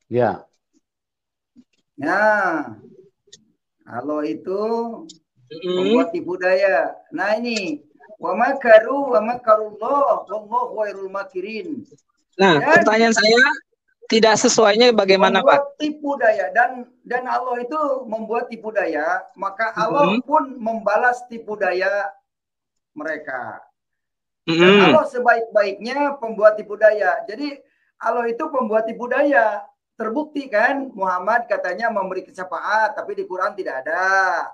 Ya. Nah, Allah itu membuat tipu daya. Nah ini, wa makarullah wallahu khairul makirin. Nah, pertanyaan saya, tidak sesuainya bagaimana, Pak? Tipu daya dan Allah itu membuat tipu daya, maka Allah pun membalas tipu daya mereka. Dan Allah sebaik-baiknya pembuat tipu daya. Jadi Allah itu pembuat tipu daya. Terbukti kan Muhammad katanya memberi syafaat, tapi di Quran tidak ada.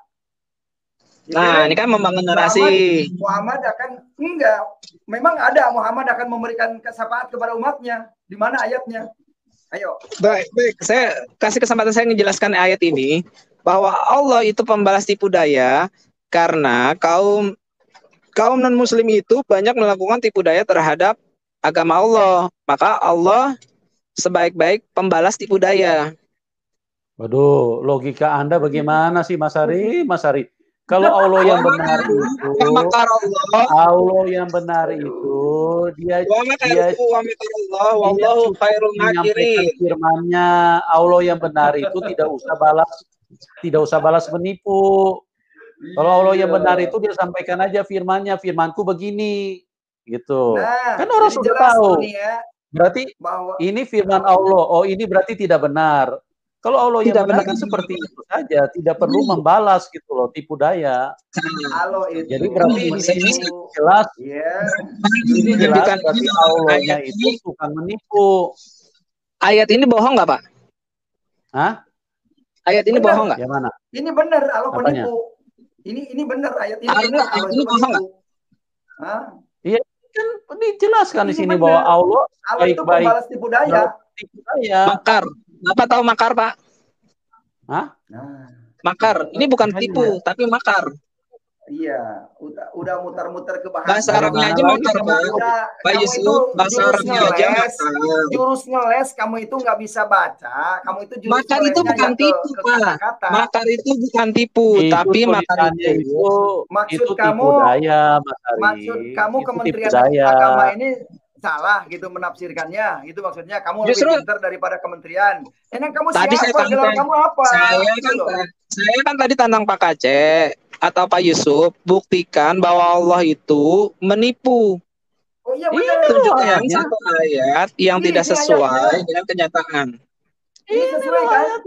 Nah, ini kan membangun narasi. Muhammad akan memang ada Muhammad akan memberikan syafaat kepada umatnya. Di mana ayatnya? Ayo. Baik. Saya kasih kesempatan saya menjelaskan ayat ini bahwa Allah itu pembalas tipu daya karena kaum non muslim itu banyak melakukan tipu daya terhadap agama Allah. Maka Allah sebaik-baik pembalas tipu daya. Waduh, logika Anda bagaimana sih Mas Ari? Kalau Allah yang benar itu, Allah yang benar itu, dia menyampaikan firman-Nya. Allah yang benar itu tidak usah balas menipu. Kalau Allah yang benar itu dia sampaikan aja firman-Nya, firmanku begini, gitu. Nah, kan orang sudah tahu. Berarti bahwa ini firman Allah. Oh, ini berarti tidak benar. Kalau Allah yang benar kan seperti itu saja, tidak perlu membalas gitu loh, tipu daya. Jadi berarti ini jelas. Ini jelas berarti Allahnya itu bukan menipu. Ayat ini bohong nggak, Pak? Hah? Ayat ini bohong nggak? Yang mana? Ini benar Allah penipu. Ini benar ayat ini. Ayat ini bohong nggak? Iya. Kan dijelaskan di sini bahwa Allah baik-baik pembalas tipu daya. Makar. Apa tahu makar, Pak? Hah? Makar. Ini bukan tipu, tapi makar. Iya, udah muter-muter ke bahasa Arabnya aja muter, Pak Yusuf. Bahasa Arabnya aja jurus ngeles, kamu itu nggak bisa baca, kamu itu jurus makar itu bukan tipu, Pak. Makar itu bukan tipu, tapi makar itu maksud kamu daya, Mas Ari. Maksud kamu Kementerian Agama ini salah gitu menafsirkannya, gitu maksudnya kamu justru lebih pintar daripada kementerian. Emang kamu tadi siapa? Gelar kamu apa? Saya kan tadi tantang Pak Kacek atau Pak Yusuf, buktikan bahwa Allah itu menipu. Oh iya benar. Tunjukkan satu ayat yang tidak sesuai dengan kenyataan. Ini sesuai kan?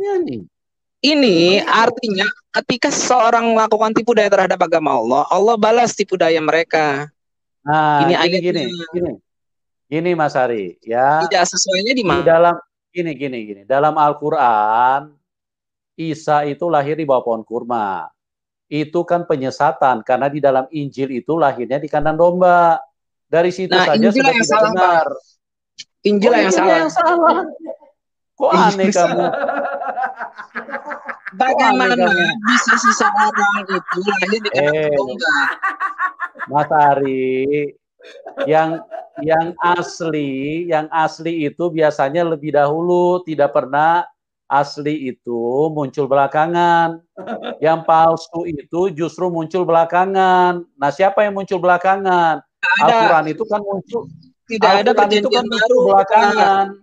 Ini artinya ketika seseorang melakukan tipu daya terhadap agama Allah, Allah balas tipu daya mereka. Nah, ini ayat gini Mas Ari, ya. Tidak sesuainya di mana? Dalam gini. Dalam Al-Qur'an Isa itu lahir di bawah pohon kurma. Itu kan penyesatan karena di dalam Injil itu lahirnya di kandang domba. Dari situ saja sudah tidak salah, benar. Injil yang salah. Kok aneh kamu? Bagaimana bisa seseorang itu lahir di kandang domba? Mas Ari, yang asli itu biasanya lebih dahulu, tidak pernah asli itu muncul belakangan. Yang palsu itu justru muncul belakangan. Nah, siapa yang muncul belakangan? Al-Quran itu kan muncul. Tidak ada perjanjian baru belakangan.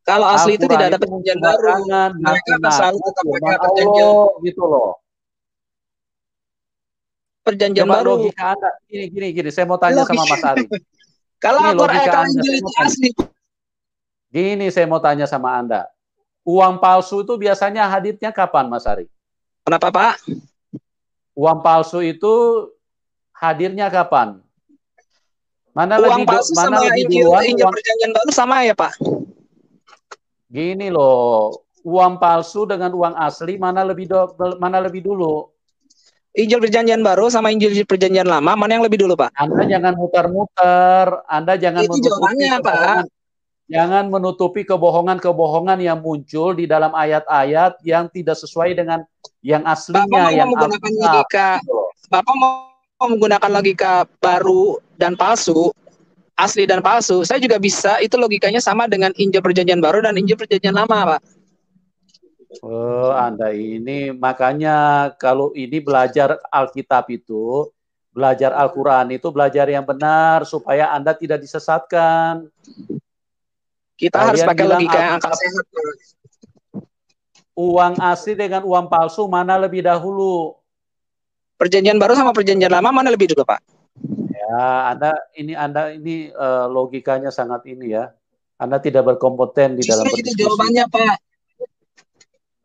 Kalau asli itu tidak ada perjanjian baru. Mereka akan selalu tetap pakai perjanjian gitu loh. Perjanjian baru. Logika Anda gini. Saya mau tanya sama Mas Ari. Kalau Al-Quran itu asli. Gini, saya mau tanya sama Anda. Uang palsu itu biasanya hadirnya kapan, Mas Ari? Kenapa, Pak? Uang palsu itu hadirnya kapan? Mana uang lebih palsu sama Injil perjanjian baru sama ya, Pak? Gini loh, uang palsu dengan uang asli mana lebih dulu? Injil perjanjian baru sama Injil perjanjian lama, mana yang lebih dulu, Pak? Anda jangan muter-muter, Anda jangan menutupi kebohongan-kebohongan yang muncul di dalam ayat-ayat yang tidak sesuai dengan yang aslinya. Bapak mau menggunakan logika baru dan palsu, asli dan palsu. Saya juga bisa, itu logikanya sama dengan Injil perjanjian baru dan Injil perjanjian lama, Pak. Oh, Anda ini makanya kalau ini belajar Alkitab itu, belajar Al-Quran itu belajar yang benar supaya Anda tidak disesatkan. Kita harus pakai logika yang akal sehat. Uang asli dengan uang palsu mana lebih dahulu? Perjanjian baru sama perjanjian lama mana lebih dulu, Pak? Ya, Anda ini logikanya sangat ini ya. Anda tidak berkompeten di dalam berdiskusi. Itu jawabannya, Pak.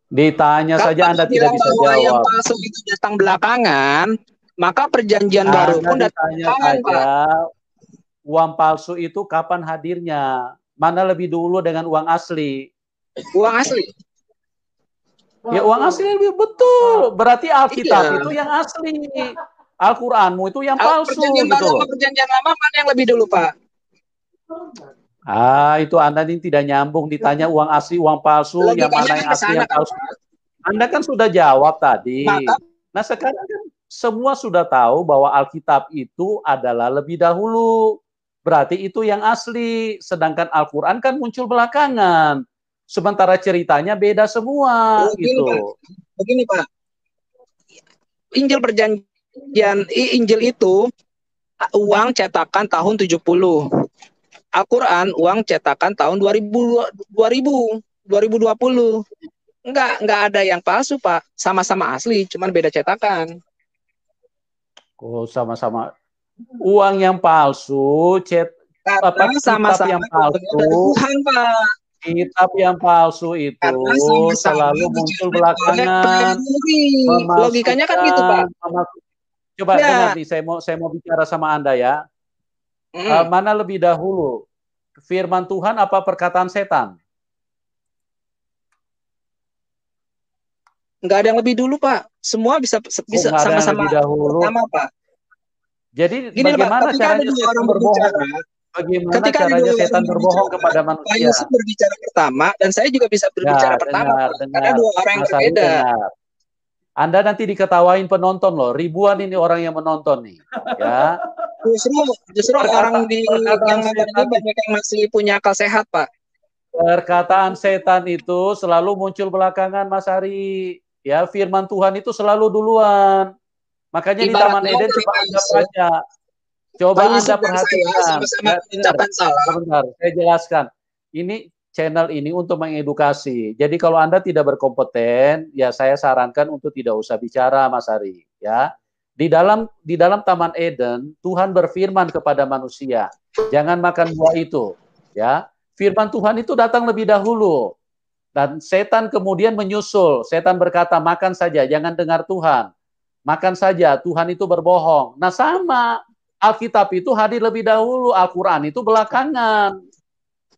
Ditanya saja Anda tidak bisa jawab. Yang palsu itu datang belakangan, maka perjanjian baru pun datang belakangan, Pak. Uang palsu itu kapan hadirnya? Mana lebih dulu dengan uang asli? Uang asli? Ya uang asli lebih betul. Berarti Alkitab itu yang asli. Al-Quranmu itu yang palsu. Perjanjian baru sama perjanjian lama mana yang lebih dulu, Pak? Itu Anda ini tidak nyambung. Ditanya uang asli, uang palsu, yang mana yang asli, yang palsu. Anda kan sudah jawab tadi. Nah sekarang kan semua sudah tahu bahwa Alkitab itu adalah lebih dahulu. Berarti itu yang asli. Sedangkan Al-Quran kan muncul belakangan. Sementara ceritanya beda semua. Begini, Pak. Injil perjanjian, Injil itu uang cetakan tahun 70. Al-Quran uang cetakan tahun 2020. Enggak ada yang palsu, Pak. Sama-sama asli, cuman beda cetakan. Oh, sama-sama. Uang yang palsu, sama-sama yang palsu. Tuhan, Pak. Kitab yang palsu itu selalu muncul belakangan. Logikanya kan gitu, Pak. Coba dengar nih, saya mau bicara sama Anda ya. Mana lebih dahulu? Firman Tuhan apa perkataan setan? Enggak ada yang lebih dulu, Pak. Semua bisa sama-sama sama, Pak. Jadi bagaimana caranya setan berbohong? Bagaimana caranya setan berbohong kepada manusia? Pak Yusuf berbicara pertama dan saya juga bisa berbicara pertama. Karena dua orang yang berbeda. Anda nanti diketawain penonton loh, ribuan ini orang yang menonton nih, ya. Justru orang yang nonton ini banyak yang masih punya akal sehat, Pak. Perkataan setan itu selalu muncul belakangan, Mas Ari. Ya, firman Tuhan itu selalu duluan. Makanya di Taman Eden coba Anda baca. Coba Anda perhatikan. Sebentar, saya jelaskan. Ini channel ini untuk mengedukasi. Jadi kalau Anda tidak berkompeten, ya saya sarankan untuk tidak usah bicara, Mas Ari. Ya, di dalam Taman Eden, Tuhan berfirman kepada manusia, jangan makan buah itu. Ya, firman Tuhan itu datang lebih dahulu. Dan setan kemudian menyusul. Setan berkata, makan saja, jangan dengar Tuhan. Makan saja, Tuhan itu berbohong. Nah sama, Alkitab itu hadir lebih dahulu, Al-Quran itu belakangan.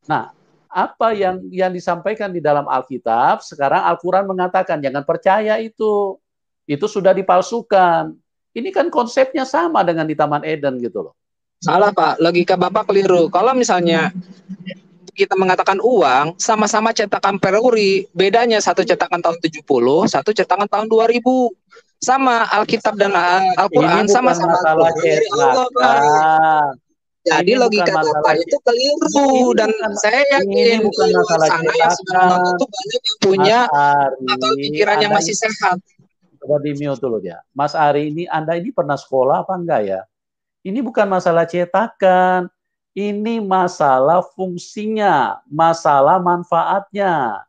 Nah, apa yang disampaikan di dalam Alkitab, sekarang Al-Quran mengatakan, jangan percaya itu. Itu sudah dipalsukan. Ini kan konsepnya sama dengan di Taman Eden gitu loh. Salah Pak, logika Bapak keliru. Kalau misalnya kita mengatakan uang, sama-sama cetakan peruri, bedanya satu cetakan tahun 70, satu cetakan tahun 2000. Sama Alkitab dan Al-Quran sama-sama dari Allah, Pak. Jadi logika Bapak itu keliru dan saya yakin di luar sana yang sudah menonton itu banyak yang punya atau pikiran yang masih sehat. Coba di mute dulu dia. Mas Ari, Anda ini pernah sekolah apa enggak ya? Ini bukan masalah cetakan. Ini masalah fungsinya, masalah manfaatnya.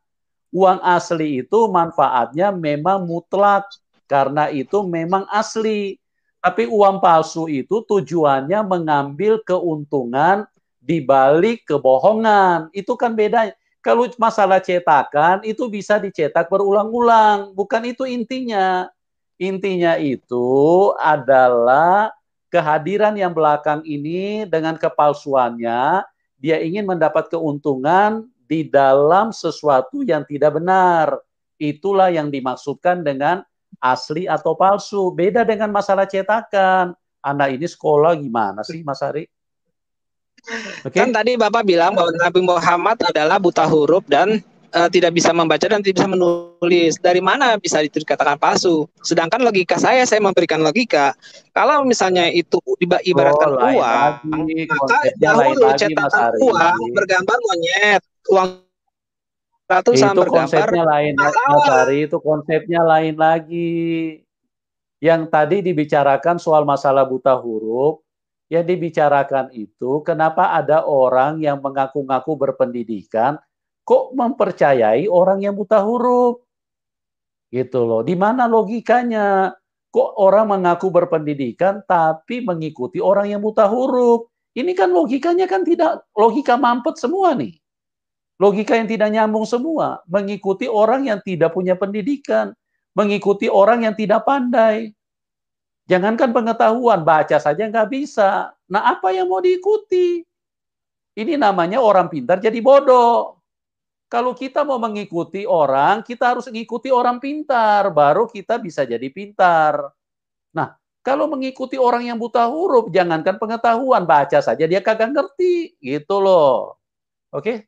Uang asli itu manfaatnya memang mutlak, karena itu memang asli. Tapi uang palsu itu tujuannya mengambil keuntungan di balik kebohongan. Itu kan beda. Kalau masalah cetakan, itu bisa dicetak berulang-ulang. Bukan itu intinya. Intinya itu adalah kehadiran yang belakang ini dengan kepalsuannya, dia ingin mendapat keuntungan di dalam sesuatu yang tidak benar. Itulah yang dimaksudkan dengan asli atau palsu. Beda dengan masalah cetakan. Anak ini sekolah gimana sih, Mas Ari? Okay. Kan tadi Bapak bilang bahwa Nabi Muhammad adalah buta huruf dan tidak bisa membaca dan tidak bisa menulis. Dari mana bisa dikatakan palsu? Sedangkan logika saya memberikan logika. Kalau misalnya itu ibaratkan uang, maka dahulu cetakan uang bergambar monyet, uang ratusan itu konsepnya lain, Mas Ari, itu konsepnya lain lagi. Yang tadi dibicarakan soal masalah buta huruf, yang dibicarakan itu kenapa ada orang yang mengaku-ngaku berpendidikan kok mempercayai orang yang buta huruf? Gitu loh. Di mana logikanya? Kok orang mengaku berpendidikan tapi mengikuti orang yang buta huruf? Ini kan logikanya kan tidak logika mampet semua nih. Logika yang tidak nyambung semua. Mengikuti orang yang tidak punya pendidikan. Mengikuti orang yang tidak pandai. Jangankan pengetahuan, baca saja nggak bisa. Nah, apa yang mau diikuti? Ini namanya orang pintar jadi bodoh. Kalau kita mau mengikuti orang, kita harus mengikuti orang pintar, baru kita bisa jadi pintar. Nah, kalau mengikuti orang yang buta huruf, jangankan pengetahuan, baca saja dia kagak ngerti, gitu loh. Oke?